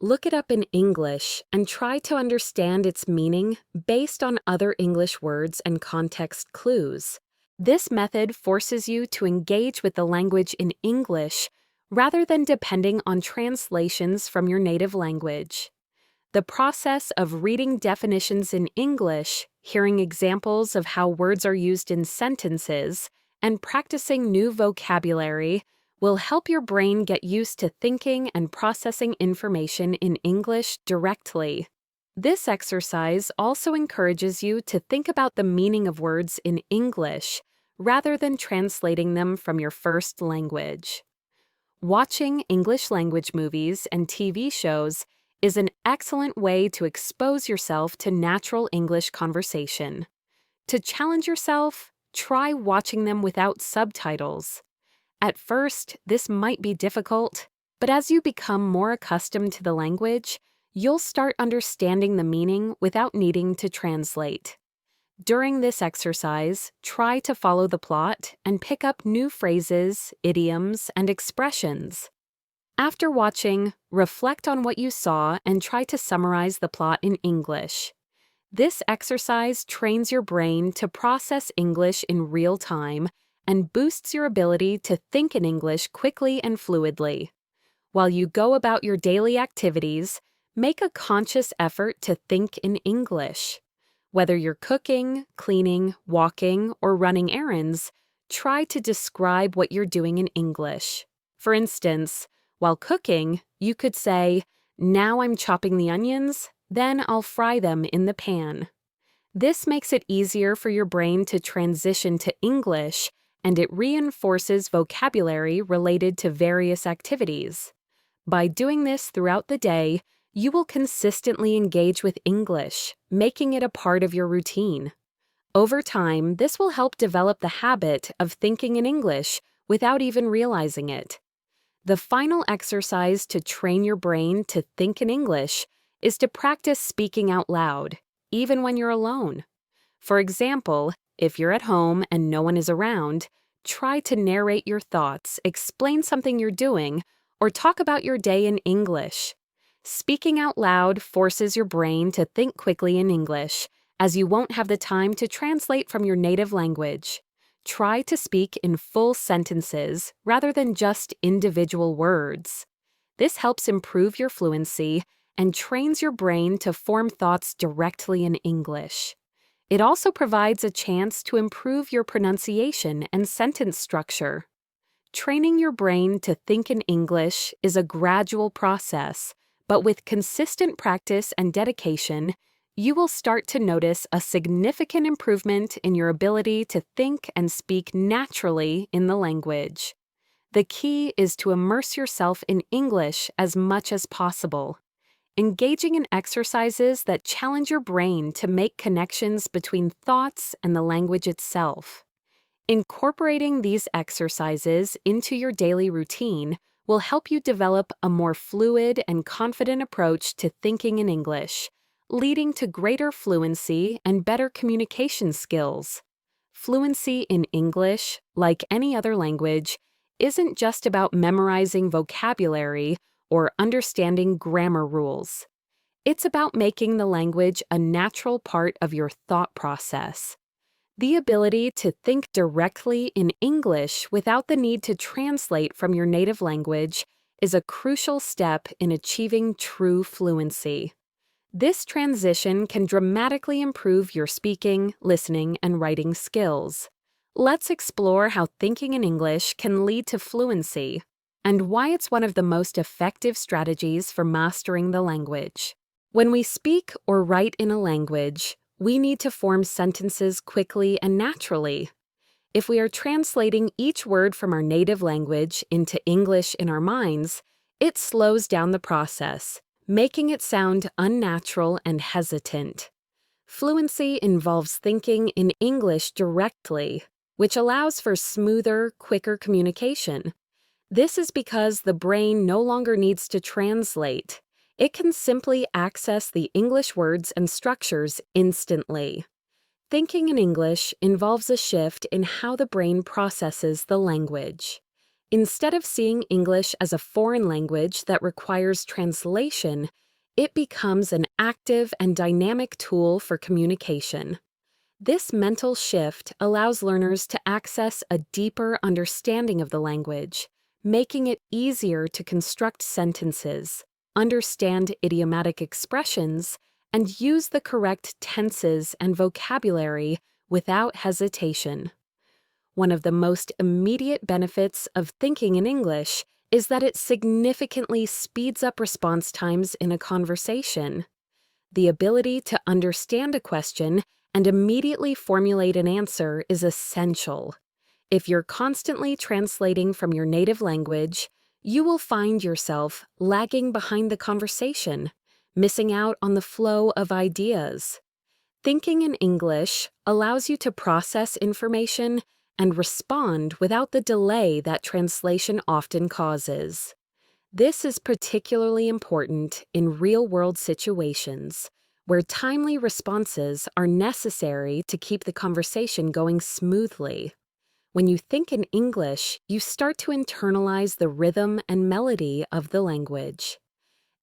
Look it up in English and try to understand its meaning based on other English words and context clues. This method forces you to engage with the language in English rather than depending on translations from your native language. The process of reading definitions in English, hearing examples of how words are used in sentences, and practicing new vocabulary will help your brain get used to thinking and processing information in English directly. This exercise also encourages you to think about the meaning of words in English rather than translating them from your first language. Watching English language movies and TV shows is an excellent way to expose yourself to natural English conversation. To challenge yourself, try watching them without subtitles. At first, this might be difficult, but as you become more accustomed to the language, you'll start understanding the meaning without needing to translate. During this exercise, try to follow the plot and pick up new phrases, idioms, and expressions. After watching, reflect on what you saw and try to summarize the plot in English. This exercise trains your brain to process English in real time and boosts your ability to think in English quickly and fluidly. While you go about your daily activities, make a conscious effort to think in English. Whether you're cooking, cleaning, walking, or running errands, try to describe what you're doing in English. For instance, while cooking, you could say, "Now I'm chopping the onions, then I'll fry them in the pan." This makes it easier for your brain to transition to English, and it reinforces vocabulary related to various activities. By doing this throughout the day, you will consistently engage with English, making it a part of your routine. Over time, this will help develop the habit of thinking in English without even realizing it. The final exercise to train your brain to think in English is to practice speaking out loud, even when you're alone. For example, if you're at home and no one is around, try to narrate your thoughts, explain something you're doing, or talk about your day in English. Speaking out loud forces your brain to think quickly in English, as you won't have the time to translate from your native language. Try to speak in full sentences rather than just individual words. This helps improve your fluency and trains your brain to form thoughts directly in English. It also provides a chance to improve your pronunciation and sentence structure. Training your brain to think in English is a gradual process, but with consistent practice and dedication, you will start to notice a significant improvement in your ability to think and speak naturally in the language. The key is to immerse yourself in English as much as possible, engaging in exercises that challenge your brain to make connections between thoughts and the language itself. Incorporating these exercises into your daily routine will help you develop a more fluid and confident approach to thinking in English, leading to greater fluency and better communication skills. Fluency in English, like any other language, isn't just about memorizing vocabulary or understanding grammar rules. It's about making the language a natural part of your thought process. The ability to think directly in English without the need to translate from your native language is a crucial step in achieving true fluency. This transition can dramatically improve your speaking, listening, and writing skills. Let's explore how thinking in English can lead to fluency and why it's one of the most effective strategies for mastering the language. When we speak or write in a language, we need to form sentences quickly and naturally. If we are translating each word from our native language into English in our minds, it slows down the process, making it sound unnatural and hesitant. Fluency involves thinking in English directly, which allows for smoother, quicker communication. This is because the brain no longer needs to translate. It can simply access the English words and structures instantly. Thinking in English involves a shift in how the brain processes the language. Instead of seeing English as a foreign language that requires translation, it becomes an active and dynamic tool for communication. This mental shift allows learners to access a deeper understanding of the language, making it easier to construct sentences, understand idiomatic expressions, and use the correct tenses and vocabulary without hesitation. One of the most immediate benefits of thinking in English is that it significantly speeds up response times in a conversation. The ability to understand a question and immediately formulate an answer is essential. If you're constantly translating from your native language, you will find yourself lagging behind the conversation, missing out on the flow of ideas. Thinking in English allows you to process information and respond without the delay that translation often causes. This is particularly important in real-world situations, where timely responses are necessary to keep the conversation going smoothly. When you think in English, you start to internalize the rhythm and melody of the language.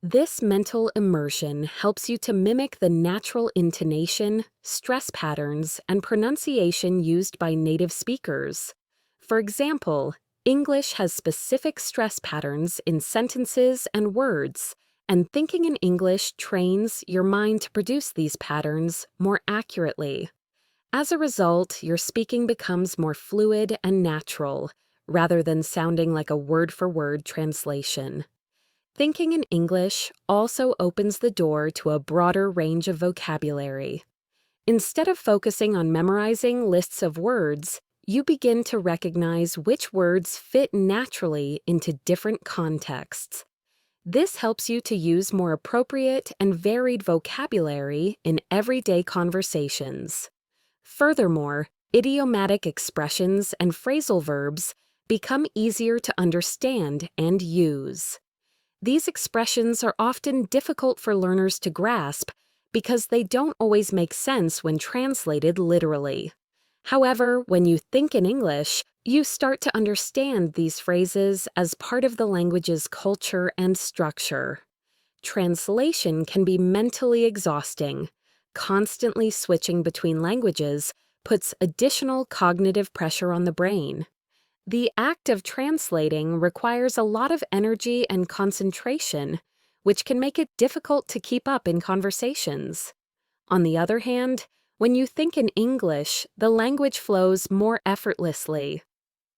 This mental immersion helps you to mimic the natural intonation, stress patterns, and pronunciation used by native speakers. For example, English has specific stress patterns in sentences and words, and thinking in English trains your mind to produce these patterns more accurately. As a result, your speaking becomes more fluid and natural, rather than sounding like a word-for-word translation. Thinking in English also opens the door to a broader range of vocabulary. Instead of focusing on memorizing lists of words, you begin to recognize which words fit naturally into different contexts. This helps you to use more appropriate and varied vocabulary in everyday conversations. Furthermore, idiomatic expressions and phrasal verbs become easier to understand and use. These expressions are often difficult for learners to grasp because they don't always make sense when translated literally. However, when you think in English, you start to understand these phrases as part of the language's culture and structure. Translation can be mentally exhausting. Constantly switching between languages puts additional cognitive pressure on the brain. The act of translating requires a lot of energy and concentration, which can make it difficult to keep up in conversations. On the other hand, when you think in English, the language flows more effortlessly.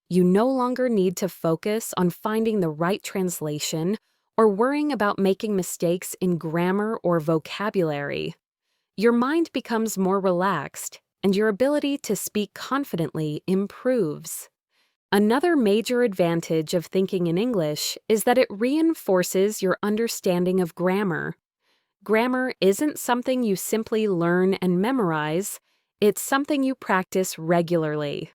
You no longer need to focus on finding the right translation or worrying about making mistakes in grammar or vocabulary. Your mind becomes more relaxed, and your ability to speak confidently improves. Another major advantage of thinking in English is that it reinforces your understanding of grammar. Grammar isn't something you simply learn and memorize, it's something you practice regularly.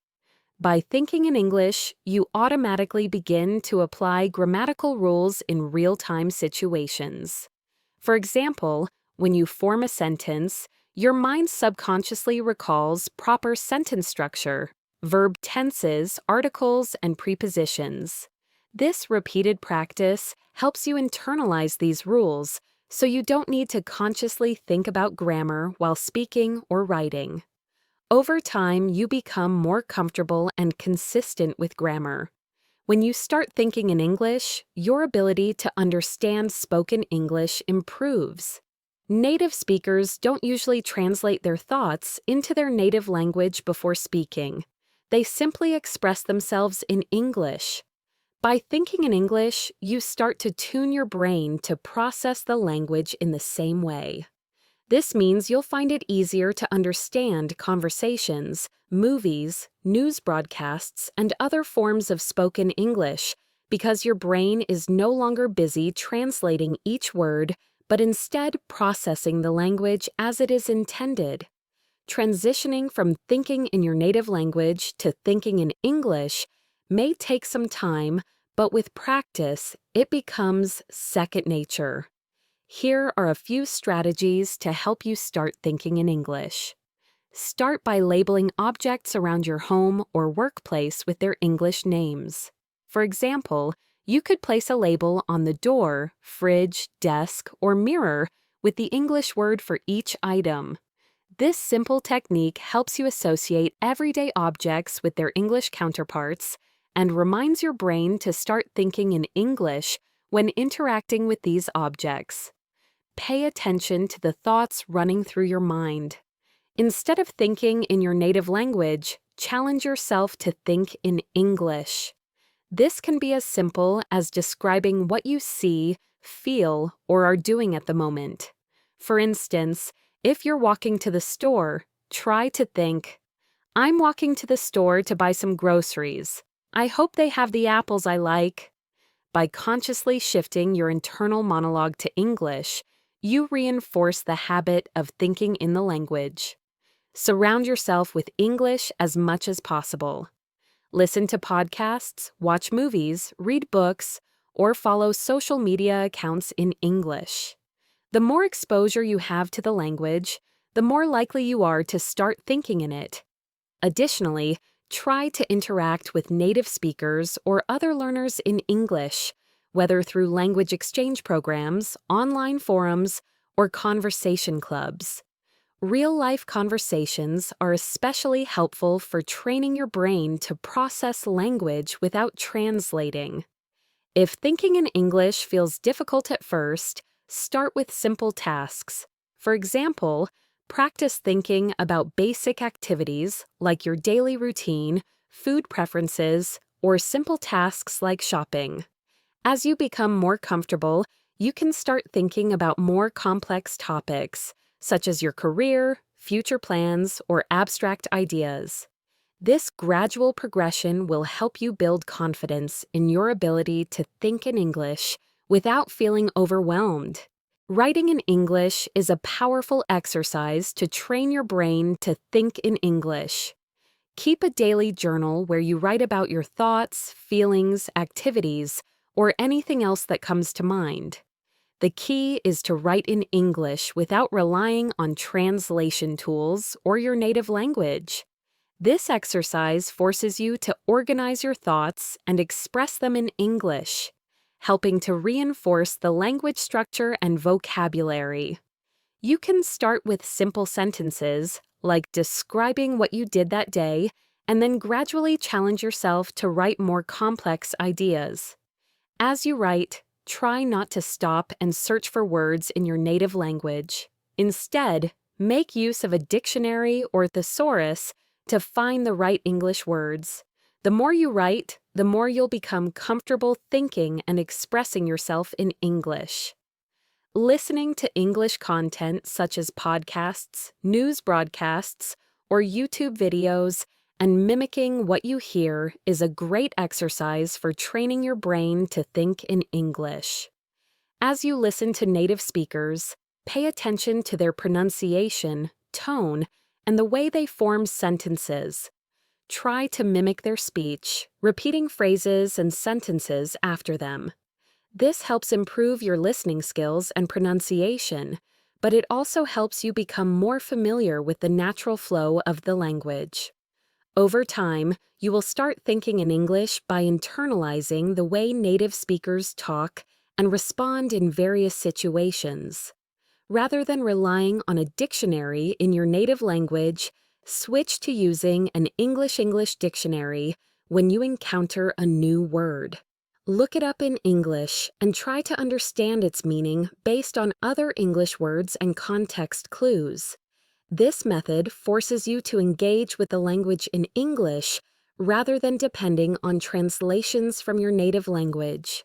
By thinking in English, you automatically begin to apply grammatical rules in real-time situations. For example, when you form a sentence, your mind subconsciously recalls proper sentence structure, verb tenses, articles, and prepositions. This repeated practice helps you internalize these rules, so you don't need to consciously think about grammar while speaking or writing. Over time, you become more comfortable and consistent with grammar. When you start thinking in English, your ability to understand spoken English improves. Native speakers don't usually translate their thoughts into their native language before speaking. They simply express themselves in English. By thinking in English, you start to tune your brain to process the language in the same way. This means you'll find it easier to understand conversations, movies, news broadcasts, and other forms of spoken English because your brain is no longer busy translating each word, but instead processing the language as it is intended. Transitioning from thinking in your native language to thinking in English may take some time, but with practice, it becomes second nature. Here are a few strategies to help you start thinking in English. Start by labeling objects around your home or workplace with their English names. For example, you could place a label on the door, fridge, desk, or mirror with the English word for each item. This simple technique helps you associate everyday objects with their English counterparts and reminds your brain to start thinking in English when interacting with these objects. Pay attention to the thoughts running through your mind. Instead of thinking in your native language, challenge yourself to think in English. This can be as simple as describing what you see, feel, or are doing at the moment. For instance, if you're walking to the store, try to think, "I'm walking to the store to buy some groceries. I hope they have the apples I like." By consciously shifting your internal monologue to English, you reinforce the habit of thinking in the language. Surround yourself with English as much as possible. Listen to podcasts, watch movies, read books, or follow social media accounts in English. The more exposure you have to the language, the more likely you are to start thinking in it. Additionally, try to interact with native speakers or other learners in English, whether through language exchange programs, online forums, or conversation clubs. Real-life conversations are especially helpful for training your brain to process language without translating. If thinking in English feels difficult at first, start with simple tasks. For example, practice thinking about basic activities like your daily routine, food preferences, or simple tasks like shopping. As you become more comfortable, you can start thinking about more complex topics, such as your career, future plans, or abstract ideas. This gradual progression will help you build confidence in your ability to think in English without feeling overwhelmed. Writing in English is a powerful exercise to train your brain to think in English. Keep a daily journal where you write about your thoughts, feelings, activities, or anything else that comes to mind. The key is to write in English without relying on translation tools or your native language. This exercise forces you to organize your thoughts and express them in English, helping to reinforce the language structure and vocabulary. You can start with simple sentences, like describing what you did that day, and then gradually challenge yourself to write more complex ideas. As you write, try not to stop and search for words in your native language. Instead, make use of a dictionary or thesaurus to find the right English words. The more you write, the more you'll become comfortable thinking and expressing yourself in English. Listening to English content such as podcasts, news broadcasts, or YouTube videos and mimicking what you hear is a great exercise for training your brain to think in English. As you listen to native speakers, pay attention to their pronunciation, tone, and the way they form sentences. Try to mimic their speech, repeating phrases and sentences after them. This helps improve your listening skills and pronunciation, but it also helps you become more familiar with the natural flow of the language. Over time, you will start thinking in English by internalizing the way native speakers talk and respond in various situations. Rather than relying on a dictionary in your native language, switch to using an English dictionary when you encounter a new word. Look it up in English and try to understand its meaning based on other English words and context clues. This method forces you to engage with the language in English rather than depending on translations from your native language.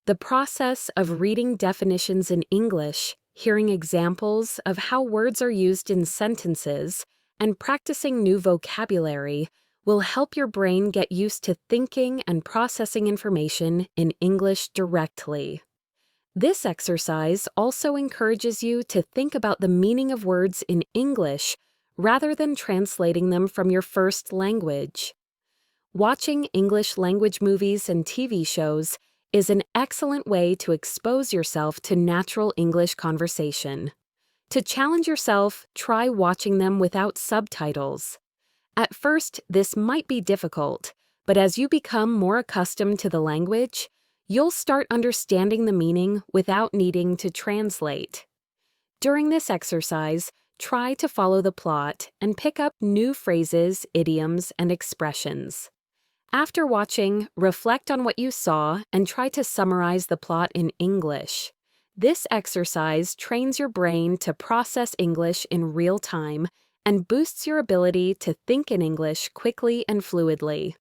The process of reading definitions in English, hearing examples of how words are used in sentences, and practicing new vocabulary will help your brain get used to thinking and processing information in English directly. This exercise also encourages you to think about the meaning of words in English rather than translating them from your first language. Watching English language movies and TV shows is an excellent way to expose yourself to natural English conversation. To challenge yourself, try watching them without subtitles. At first, this might be difficult, but as you become more accustomed to the language, you'll start understanding the meaning without needing to translate. During this exercise, try to follow the plot and pick up new phrases, idioms, and expressions. After watching, reflect on what you saw and try to summarize the plot in English. This exercise trains your brain to process English in real time and boosts your ability to think in English quickly and fluidly.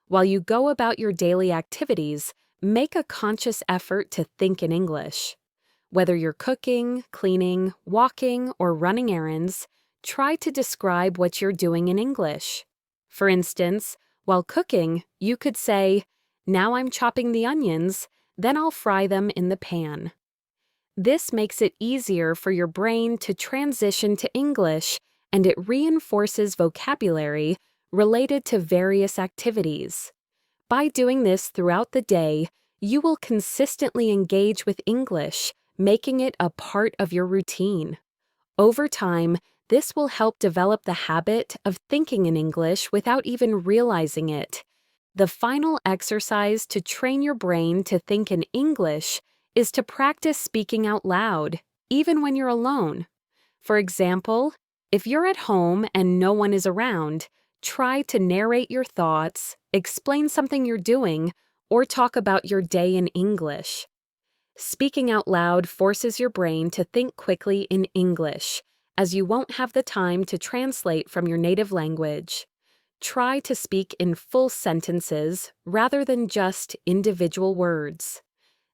While you go about your daily activities, make a conscious effort to think in English. Whether you're cooking, cleaning, walking, or running errands, try to describe what you're doing in English. For instance, while cooking, you could say, "Now I'm chopping the onions, then I'll fry them in the pan." This makes it easier for your brain to transition to English, and it reinforces vocabulary related to various activities. By doing this throughout the day, you will consistently engage with English, making it a part of your routine. Over time, this will help develop the habit of thinking in English without even realizing it. The final exercise to train your brain to think in English is to practice speaking out loud, even when you're alone. For example, if you're at home and no one is around, try to narrate your thoughts, explain something you're doing, or talk about your day in English. Speaking out loud forces your brain to think quickly in English, as you won't have the time to translate from your native language. Try to speak in full sentences rather than just individual words.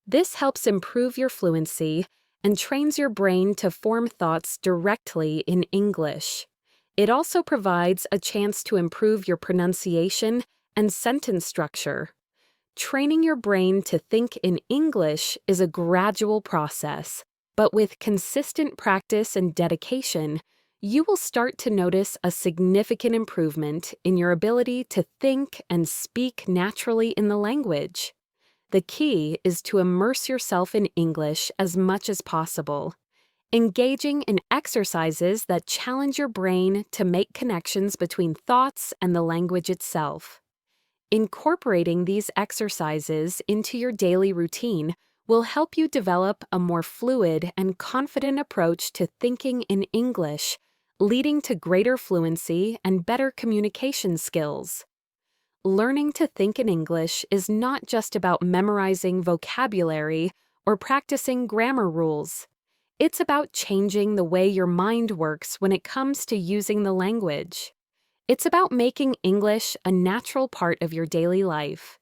This helps improve your fluency and trains your brain to form thoughts directly in English. It also provides a chance to improve your pronunciation and sentence structure. Training your brain to think in English is a gradual process, but with consistent practice and dedication, you will start to notice a significant improvement in your ability to think and speak naturally in the language. The key is to immerse yourself in English as much as possible, engaging in exercises that challenge your brain to make connections between thoughts and the language itself. Incorporating these exercises into your daily routine will help you develop a more fluid and confident approach to thinking in English, leading to greater fluency and better communication skills. Learning to think in English is not just about memorizing vocabulary or practicing grammar rules. It's about changing the way your mind works when it comes to using the language. It's about making English a natural part of your daily life.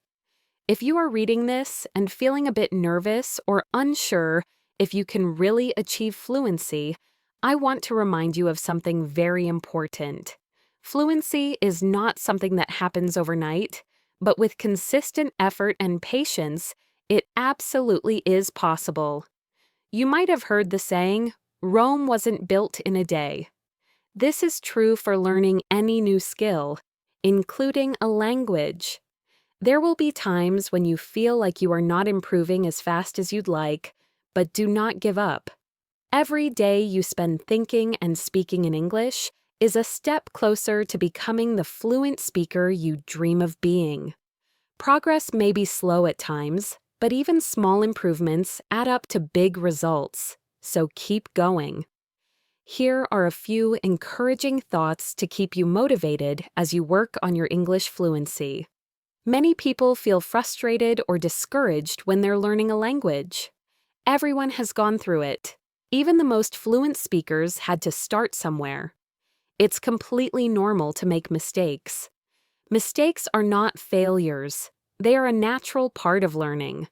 If you are reading this and feeling a bit nervous or unsure if you can really achieve fluency, I want to remind you of something very important. Fluency is not something that happens overnight, but with consistent effort and patience, it absolutely is possible. You might have heard the saying, "Rome wasn't built in a day." This is true for learning any new skill, including a language. There will be times when you feel like you are not improving as fast as you'd like, but do not give up. Every day you spend thinking and speaking in English is a step closer to becoming the fluent speaker you dream of being. Progress may be slow at times, but even small improvements add up to big results, so keep going. Here are a few encouraging thoughts to keep you motivated as you work on your English fluency. Many people feel frustrated or discouraged when they're learning a language. Everyone has gone through it. Even the most fluent speakers had to start somewhere. It's completely normal to make mistakes. Mistakes are not failures. They are a natural part of learning.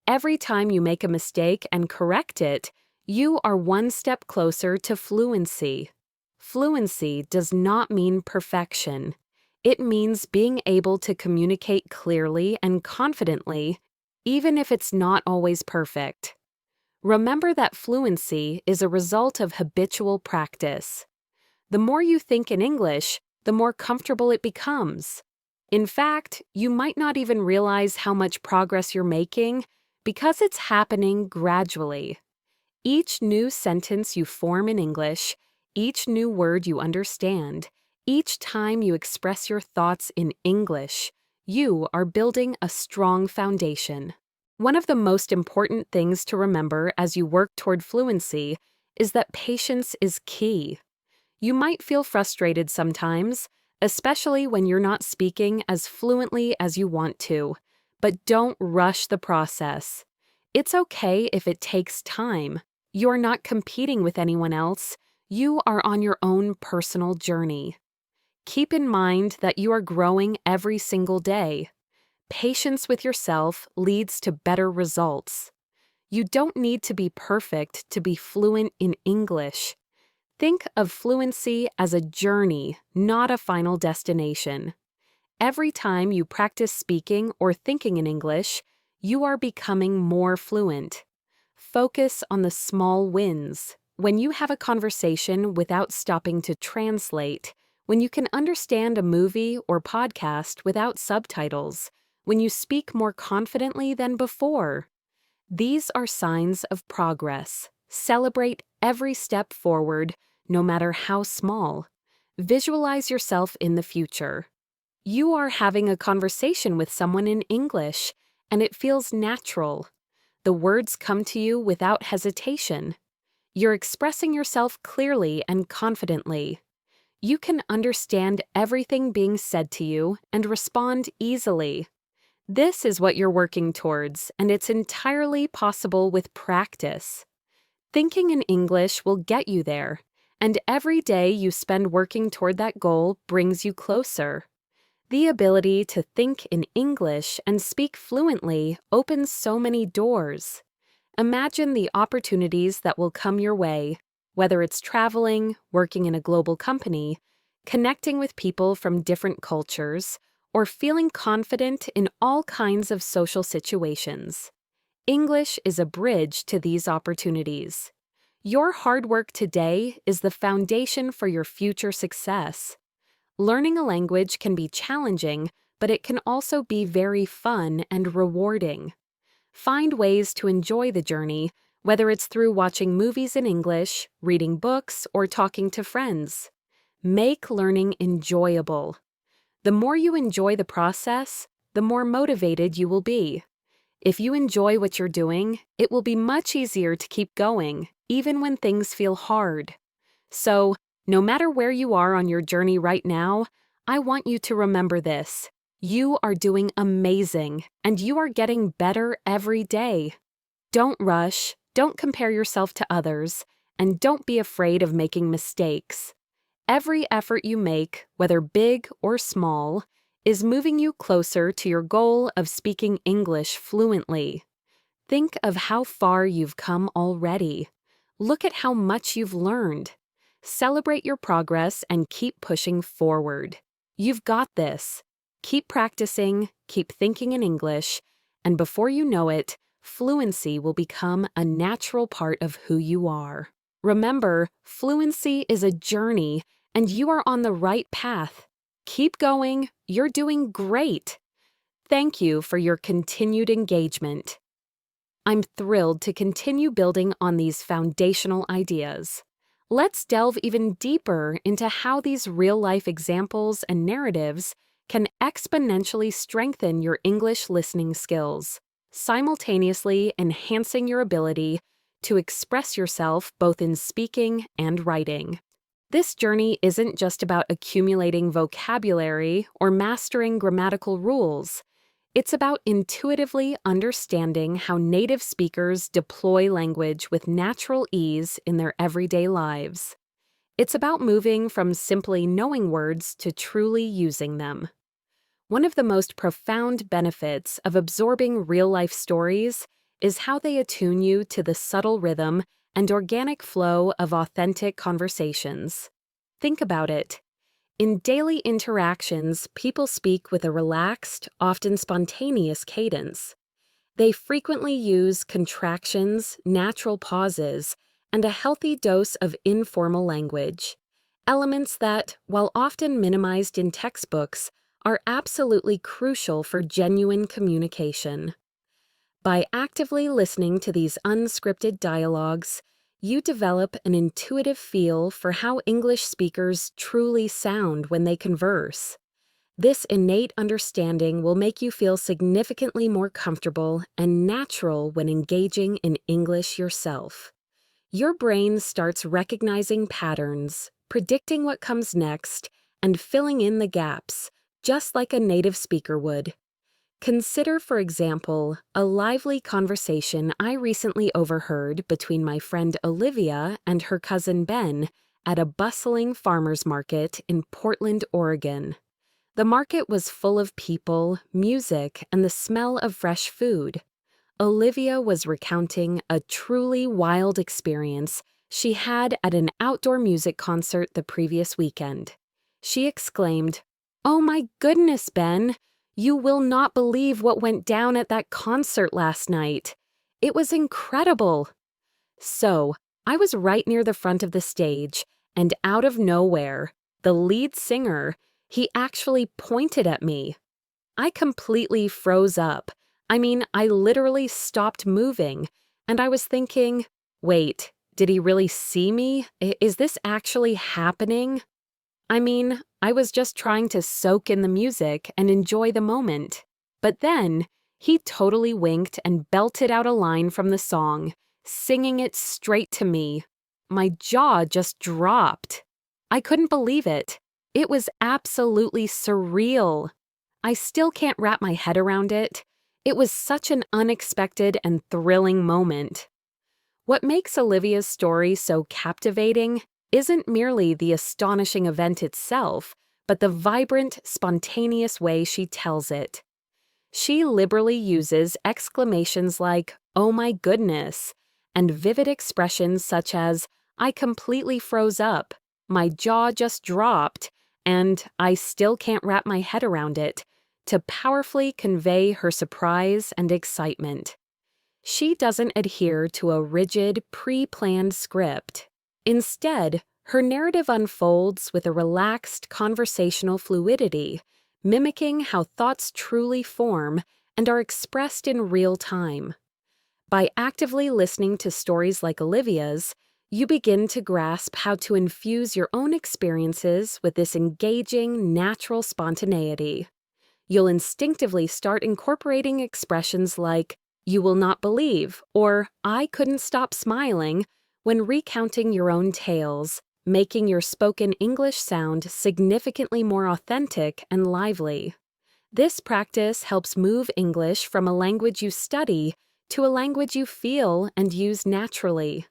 Every time you make a mistake and correct it, you are one step closer to fluency. Fluency does not mean perfection. It means being able to communicate clearly and confidently, even if it's not always perfect. Remember that fluency is a result of habitual practice. The more you think in English, the more comfortable it becomes. In fact, you might not even realize how much progress you're making because it's happening gradually. Each new sentence you form in English, each new word you understand, each time you express your thoughts in English, you are building a strong foundation. One of the most important things to remember as you work toward fluency is that patience is key. You might feel frustrated sometimes, especially when you're not speaking as fluently as you want to, but don't rush the process. It's okay if it takes time. You're not competing with anyone else. You are on your own personal journey. Keep in mind that you are growing every single day. Patience with yourself leads to better results. You don't need to be perfect to be fluent in English. Think of fluency as a journey, not a final destination. Every time you practice speaking or thinking in English, you are becoming more fluent. Focus on the small wins. When you have a conversation without stopping to translate, when you can understand a movie or podcast without subtitles, when you speak more confidently than before. These are signs of progress. Celebrate every step forward, no matter how small. Visualize yourself in the future. You are having a conversation with someone in English, and it feels natural. The words come to you without hesitation. You're expressing yourself clearly and confidently. You can understand everything being said to you and respond easily. This is what you're working towards, and it's entirely possible with practice. Thinking in English will get you there, and every day you spend working toward that goal brings you closer. The ability to think in English and speak fluently opens so many doors. Imagine the opportunities that will come your way, whether it's traveling, working in a global company, connecting with people from different cultures, or feeling confident in all kinds of social situations. English is a bridge to these opportunities. Your hard work today is the foundation for your future success. Learning a language can be challenging, but it can also be very fun and rewarding. Find ways to enjoy the journey, whether it's through watching movies in English, reading books, or talking to friends. Make learning enjoyable. The more you enjoy the process, the more motivated you will be. If you enjoy what you're doing, it will be much easier to keep going, even when things feel hard. So, no matter where you are on your journey right now, I want you to remember this. You are doing amazing, and you are getting better every day. Don't rush, don't compare yourself to others, and don't be afraid of making mistakes. Every effort you make, whether big or small, is moving you closer to your goal of speaking English fluently. Think of how far you've come already. Look at how much you've learned. Celebrate your progress and keep pushing forward. You've got this. Keep practicing, keep thinking in English, and before you know it, fluency will become a natural part of who you are. Remember, fluency is a journey, and you are on the right path. Keep going, you're doing great. Thank you for your continued engagement. I'm thrilled to continue building on these foundational ideas. Let's delve even deeper into how these real-life examples and narratives can exponentially strengthen your English listening skills, simultaneously enhancing your ability to express yourself both in speaking and writing. This journey isn't just about accumulating vocabulary or mastering grammatical rules. It's about intuitively understanding how native speakers deploy language with natural ease in their everyday lives. It's about moving from simply knowing words to truly using them. One of the most profound benefits of absorbing real-life stories is how they attune you to the subtle rhythm and organic flow of authentic conversations. Think about it. In daily interactions, people speak with a relaxed, often spontaneous cadence. They frequently use contractions, natural pauses, and a healthy dose of informal language. Elements that, while often minimized in textbooks, are absolutely crucial for genuine communication. By actively listening to these unscripted dialogues, you develop an intuitive feel for how English speakers truly sound when they converse. This innate understanding will make you feel significantly more comfortable and natural when engaging in English yourself. Your brain starts recognizing patterns, predicting what comes next, and filling in the gaps, just like a native speaker would. Consider, for example, a lively conversation I recently overheard between my friend Olivia and her cousin Ben at a bustling farmer's market in Portland, Oregon. The market was full of people, music, and the smell of fresh food. Olivia was recounting a truly wild experience she had at an outdoor music concert the previous weekend. She exclaimed, "Oh my goodness, Ben! You will not believe what went down at that concert last night. It was incredible." So, I was right near the front of the stage, and out of nowhere, the lead singer, he actually pointed at me. I completely froze up. I literally stopped moving, and I was thinking, wait, did he really see me? Is this actually happening? I was just trying to soak in the music and enjoy the moment. But then, he totally winked and belted out a line from the song, singing it straight to me. My jaw just dropped. I couldn't believe it. It was absolutely surreal. I still can't wrap my head around it. It was such an unexpected and thrilling moment. What makes Olivia's story so captivating isn't merely the astonishing event itself, but the vibrant, spontaneous way she tells it. She liberally uses exclamations like, "Oh my goodness," and vivid expressions such as, "I completely froze up," "My jaw just dropped," and "I still can't wrap my head around it," to powerfully convey her surprise and excitement. She doesn't adhere to a rigid, pre-planned script. Instead, her narrative unfolds with a relaxed conversational fluidity, mimicking how thoughts truly form and are expressed in real time. By actively listening to stories like Olivia's, you begin to grasp how to infuse your own experiences with this engaging, natural spontaneity. You'll instinctively start incorporating expressions like, "you will not believe," or "I couldn't stop smiling," when recounting your own tales, making your spoken English sound significantly more authentic and lively. This practice helps move English from a language you study to a language you feel and use naturally.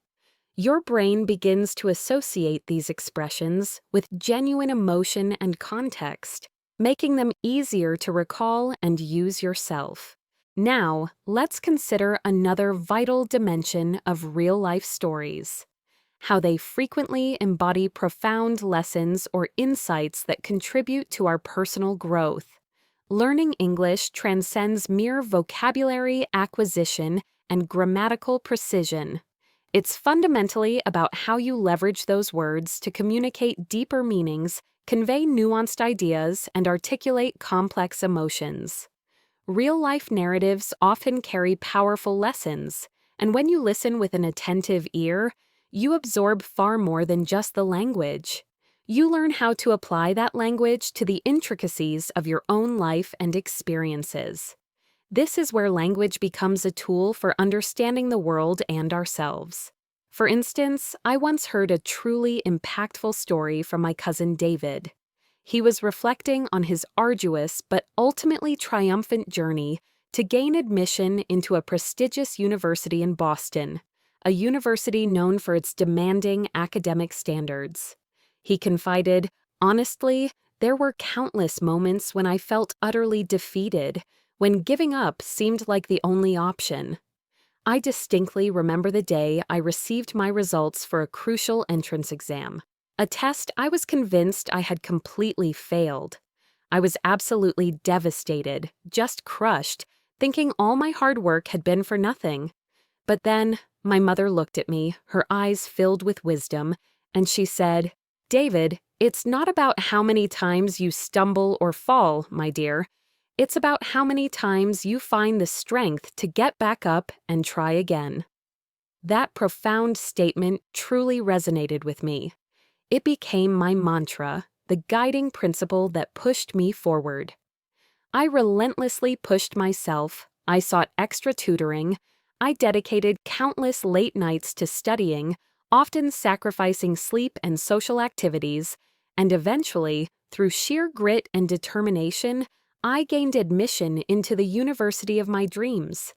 Your brain begins to associate these expressions with genuine emotion and context, making them easier to recall and use yourself. Now, let's consider another vital dimension of real-life stories: how they frequently embody profound lessons or insights that contribute to our personal growth. Learning English transcends mere vocabulary acquisition and grammatical precision. It's fundamentally about how you leverage those words to communicate deeper meanings, convey nuanced ideas, and articulate complex emotions. Real-life narratives often carry powerful lessons, and when you listen with an attentive ear, you absorb far more than just the language. You learn how to apply that language to the intricacies of your own life and experiences. This is where language becomes a tool for understanding the world and ourselves. For instance, I once heard a truly impactful story from my cousin David. He was reflecting on his arduous but ultimately triumphant journey to gain admission into a prestigious university in Boston, a university known for its demanding academic standards. He confided, "Honestly, there were countless moments when I felt utterly defeated, when giving up seemed like the only option. I distinctly remember the day I received my results for a crucial entrance exam, a test I was convinced I had completely failed. I was absolutely devastated, just crushed, thinking all my hard work had been for nothing. But then, my mother looked at me, her eyes filled with wisdom, and she said, 'David, it's not about how many times you stumble or fall, my dear. It's about how many times you find the strength to get back up and try again.'" That profound statement truly resonated with me. It became my mantra, the guiding principle that pushed me forward. I relentlessly pushed myself, I sought extra tutoring, I dedicated countless late nights to studying, often sacrificing sleep and social activities, and eventually, through sheer grit and determination, I gained admission into the university of my dreams.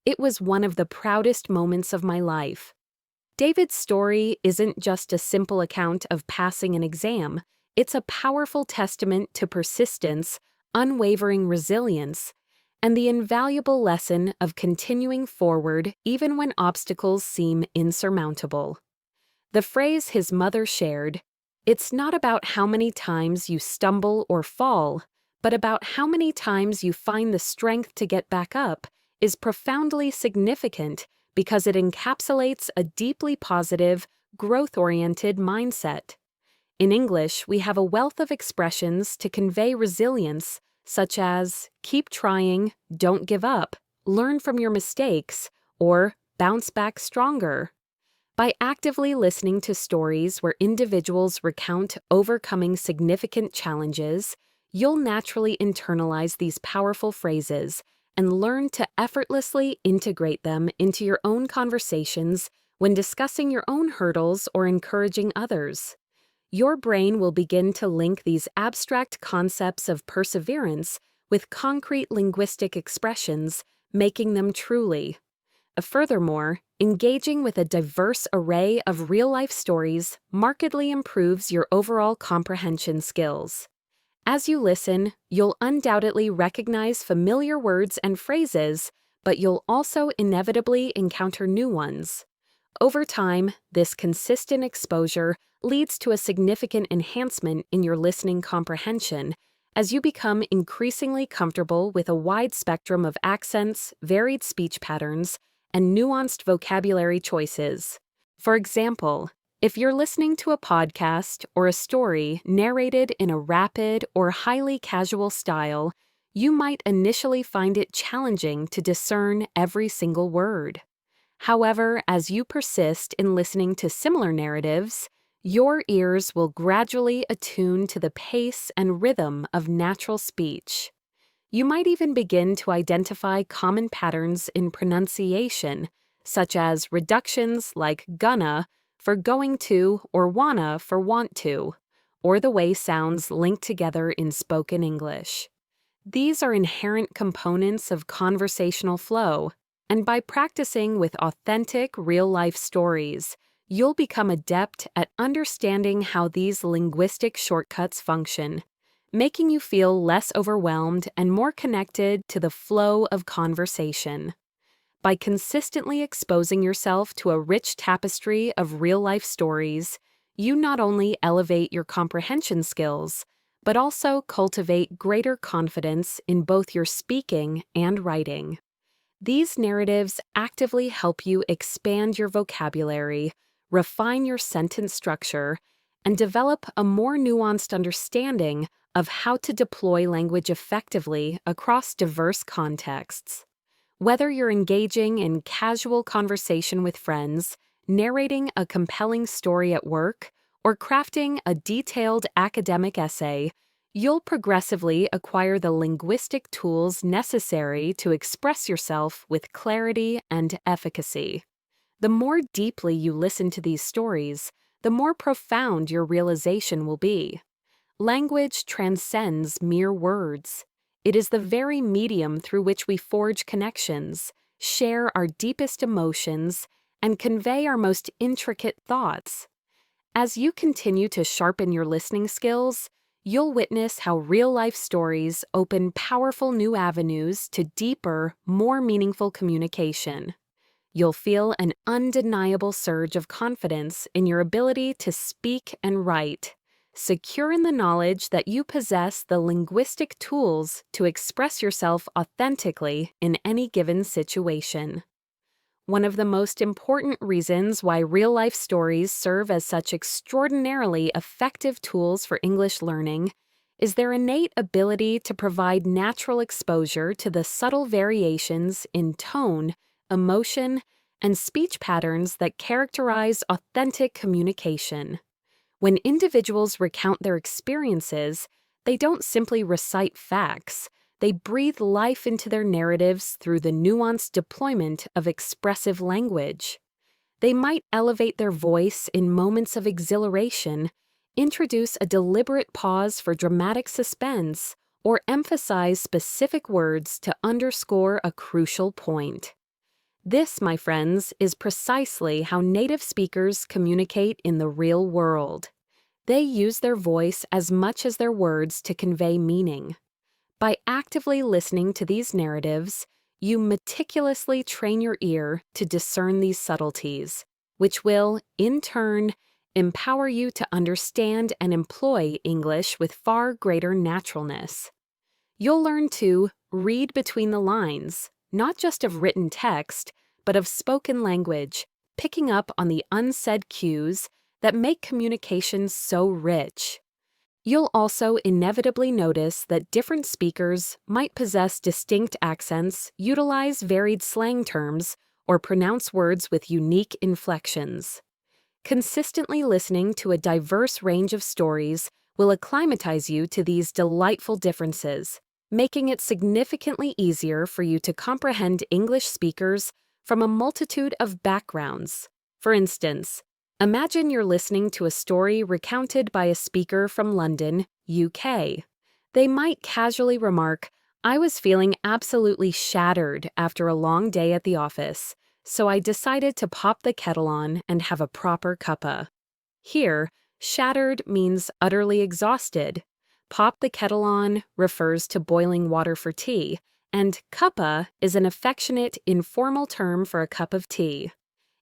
It was one of the proudest moments of my life. David's story isn't just a simple account of passing an exam. It's a powerful testament to persistence, unwavering resilience, and the invaluable lesson of continuing forward even when obstacles seem insurmountable. The phrase his mother shared, "It's not about how many times you stumble or fall, but about how many times you find the strength to get back up," is profoundly significant because it encapsulates a deeply positive, growth-oriented mindset. In English, we have a wealth of expressions to convey resilience, such as "keep trying," "don't give up," "learn from your mistakes," or "bounce back stronger." By actively listening to stories where individuals recount overcoming significant challenges, you'll naturally internalize these powerful phrases and learn to effortlessly integrate them into your own conversations when discussing your own hurdles or encouraging others. Your brain will begin to link these abstract concepts of perseverance with concrete linguistic expressions, making them truly. Furthermore, engaging with a diverse array of real-life stories markedly improves your overall comprehension skills. As you listen, you'll undoubtedly recognize familiar words and phrases, but you'll also inevitably encounter new ones. Over time, this consistent exposure leads to a significant enhancement in your listening comprehension as you become increasingly comfortable with a wide spectrum of accents, varied speech patterns, and nuanced vocabulary choices. For example, if you're listening to a podcast or a story narrated in a rapid or highly casual style, you might initially find it challenging to discern every single word. However, as you persist in listening to similar narratives, your ears will gradually attune to the pace and rhythm of natural speech. You might even begin to identify common patterns in pronunciation, such as reductions like gonna for going to or wanna for want to, or the way sounds link together in spoken English. These are inherent components of conversational flow, and by practicing with authentic, real-life stories, you'll become adept at understanding how these linguistic shortcuts function, making you feel less overwhelmed and more connected to the flow of conversation. By consistently exposing yourself to a rich tapestry of real-life stories, you not only elevate your comprehension skills, but also cultivate greater confidence in both your speaking and writing. These narratives actively help you expand your vocabulary, refine your sentence structure, and develop a more nuanced understanding of how to deploy language effectively across diverse contexts. Whether you're engaging in casual conversation with friends, narrating a compelling story at work, or crafting a detailed academic essay, you'll progressively acquire the linguistic tools necessary to express yourself with clarity and efficacy. The more deeply you listen to these stories, the more profound your realization will be. Language transcends mere words. It is the very medium through which we forge connections, share our deepest emotions, and convey our most intricate thoughts. As you continue to sharpen your listening skills, you'll witness how real-life stories open powerful new avenues to deeper, more meaningful communication. You'll feel an undeniable surge of confidence in your ability to speak and write, secure in the knowledge that you possess the linguistic tools to express yourself authentically in any given situation. One of the most important reasons why real-life stories serve as such extraordinarily effective tools for English learning is their innate ability to provide natural exposure to the subtle variations in tone, emotion, and speech patterns that characterize authentic communication. When individuals recount their experiences, they don't simply recite facts. They breathe life into their narratives through the nuanced deployment of expressive language. They might elevate their voice in moments of exhilaration, introduce a deliberate pause for dramatic suspense, or emphasize specific words to underscore a crucial point. This, my friends, is precisely how native speakers communicate in the real world. They use their voice as much as their words to convey meaning. By actively listening to these narratives, you meticulously train your ear to discern these subtleties, which will, in turn, empower you to understand and employ English with far greater naturalness. You'll learn to read between the lines, not just of written text, but of spoken language, picking up on the unsaid cues that make communication so rich. You'll also inevitably notice that different speakers might possess distinct accents, utilize varied slang terms, or pronounce words with unique inflections. Consistently listening to a diverse range of stories will acclimatize you to these delightful differences, making it significantly easier for you to comprehend English speakers from a multitude of backgrounds. For instance, imagine you're listening to a story recounted by a speaker from London, UK. They might casually remark, "I was feeling absolutely shattered after a long day at the office, so I decided to pop the kettle on and have a proper cuppa." Here, shattered means utterly exhausted. Pop the kettle on refers to boiling water for tea, and cuppa is an affectionate, informal term for a cup of tea.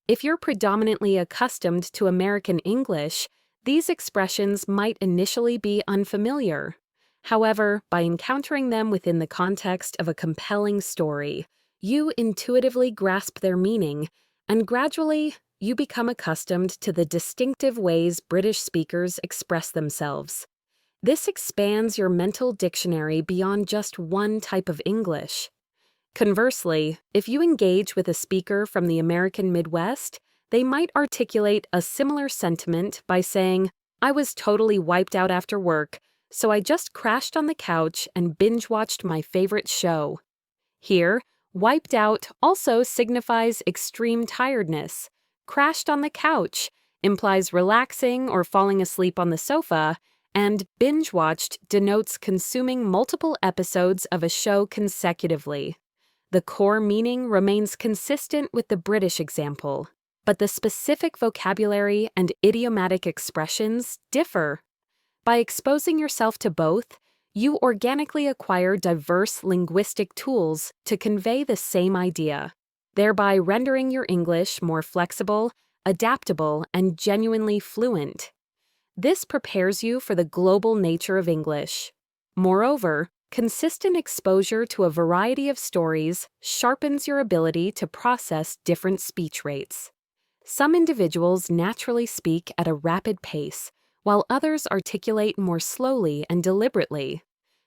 If you're predominantly accustomed to American English, these expressions might initially be unfamiliar. However, by encountering them within the context of a compelling story, you intuitively grasp their meaning, and gradually, you become accustomed to the distinctive ways British speakers express themselves. This expands your mental dictionary beyond just one type of English. Conversely, if you engage with a speaker from the American Midwest, they might articulate a similar sentiment by saying, "I was totally wiped out after work, so I just crashed on the couch and binge-watched my favorite show." Here, wiped out also signifies extreme tiredness. Crashed on the couch implies relaxing or falling asleep on the sofa, and binge-watched denotes consuming multiple episodes of a show consecutively. The core meaning remains consistent with the British example, but the specific vocabulary and idiomatic expressions differ. By exposing yourself to both, you organically acquire diverse linguistic tools to convey the same idea, thereby rendering your English more flexible, adaptable, and genuinely fluent. This prepares you for the global nature of English. Moreover, consistent exposure to a variety of stories sharpens your ability to process different speech rates. Some individuals naturally speak at a rapid pace, while others articulate more slowly and deliberately.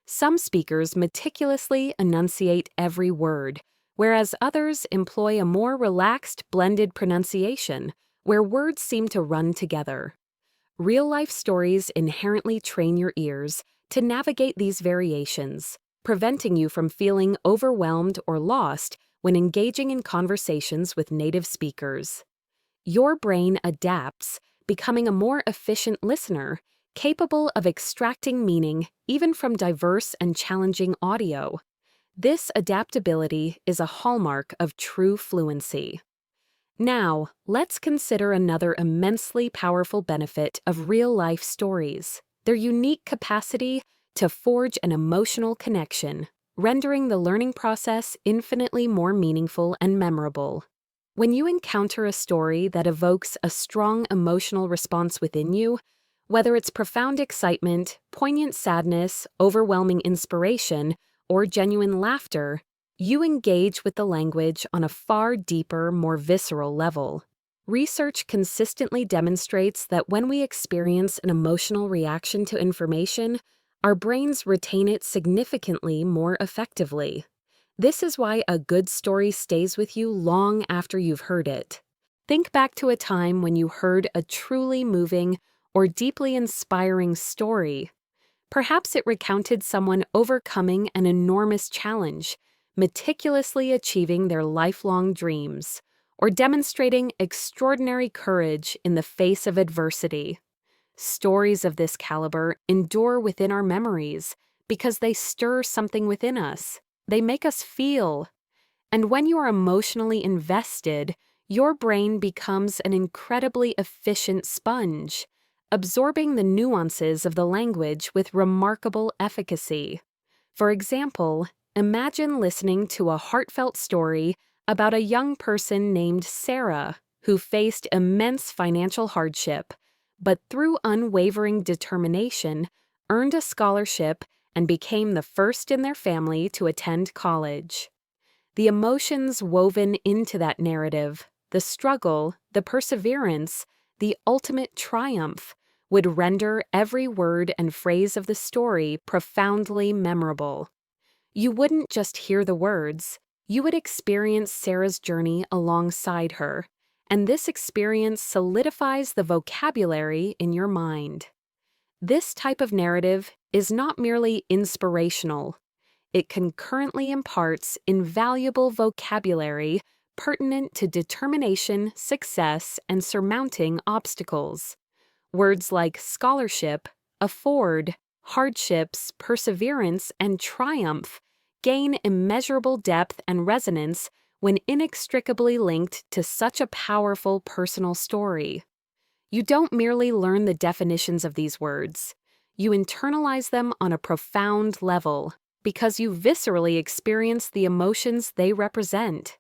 Some speakers meticulously enunciate every word, whereas others employ a more relaxed, blended pronunciation, where words seem to run together. Real-life stories inherently train your ears to navigate these variations, preventing you from feeling overwhelmed or lost when engaging in conversations with native speakers. Your brain adapts, becoming a more efficient listener, capable of extracting meaning even from diverse and challenging audio. This adaptability is a hallmark of true fluency. Now, let's consider another immensely powerful benefit of real-life stories: their unique capacity to forge an emotional connection, rendering the learning process infinitely more meaningful and memorable. When you encounter a story that evokes a strong emotional response within you, whether it's profound excitement, poignant sadness, overwhelming inspiration, or genuine laughter, you engage with the language on a far deeper, more visceral level. Research consistently demonstrates that when we experience an emotional reaction to information, our brains retain it significantly more effectively. This is why a good story stays with you long after you've heard it. Think back to a time when you heard a truly moving or deeply inspiring story. Perhaps it recounted someone overcoming an enormous challenge, meticulously achieving their lifelong dreams, or demonstrating extraordinary courage in the face of adversity. Stories of this caliber endure within our memories because they stir something within us. They make us feel. And when you are emotionally invested, your brain becomes an incredibly efficient sponge, absorbing the nuances of the language with remarkable efficacy. For example, imagine listening to a heartfelt story about a young person named Sarah who faced immense financial hardship, but through unwavering determination, earned a scholarship and became the first in their family to attend college. The emotions woven into that narrative, the struggle, the perseverance, the ultimate triumph, would render every word and phrase of the story profoundly memorable. You wouldn't just hear the words, you would experience Sarah's journey alongside her, and this experience solidifies the vocabulary in your mind. This type of narrative is not merely inspirational. It concurrently imparts invaluable vocabulary pertinent to determination, success, and surmounting obstacles. Words like scholarship, afford, hardships, perseverance, and triumph gain immeasurable depth and resonance when inextricably linked to such a powerful personal story. You don't merely learn the definitions of these words. You internalize them on a profound level because you viscerally experience the emotions they represent.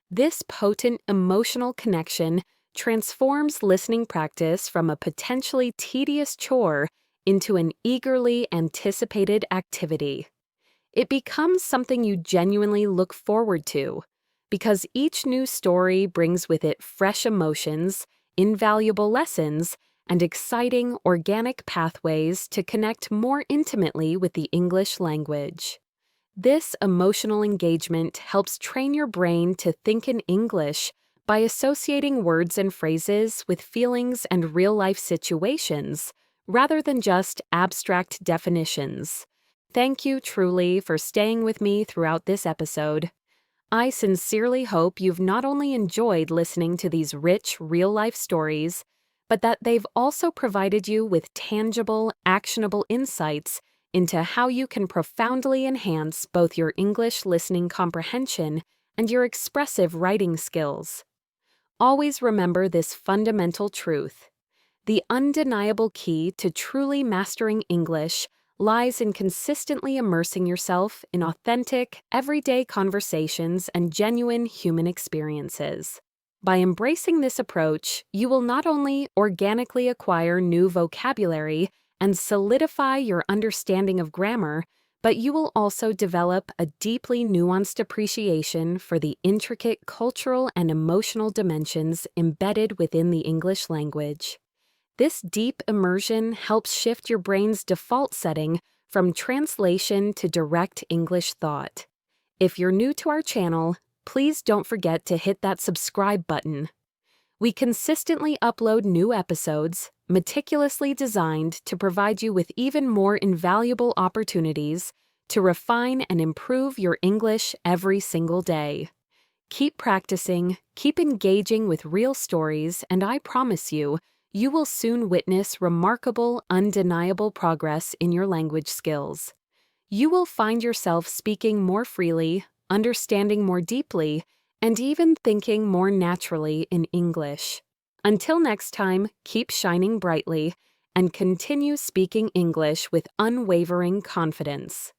This potent emotional connection transforms listening practice from a potentially tedious chore into an eagerly anticipated activity. It becomes something you genuinely look forward to, because each new story brings with it fresh emotions, invaluable lessons, and exciting organic pathways to connect more intimately with the English language. This emotional engagement helps train your brain to think in English by associating words and phrases with feelings and real-life situations, rather than just abstract definitions. Thank you truly for staying with me throughout this episode. I sincerely hope you've not only enjoyed listening to these rich, real-life stories, but that they've also provided you with tangible, actionable insights into how you can profoundly enhance both your English listening comprehension and your expressive writing skills. Always remember this fundamental truth. The undeniable key to truly mastering English lies in consistently immersing yourself in authentic, everyday conversations and genuine human experiences. By embracing this approach, you will not only organically acquire new vocabulary and solidify your understanding of grammar, but you will also develop a deeply nuanced appreciation for the intricate cultural and emotional dimensions embedded within the English language. This deep immersion helps shift your brain's default setting from translation to direct English thought. If you're new to our channel, please don't forget to hit that subscribe button. We consistently upload new episodes, meticulously designed to provide you with even more invaluable opportunities to refine and improve your English every single day. Keep practicing, keep engaging with real stories, and I promise you, you will soon witness remarkable, undeniable progress in your language skills. You will find yourself speaking more freely, understanding more deeply, and even thinking more naturally in English. Until next time, keep shining brightly and continue speaking English with unwavering confidence.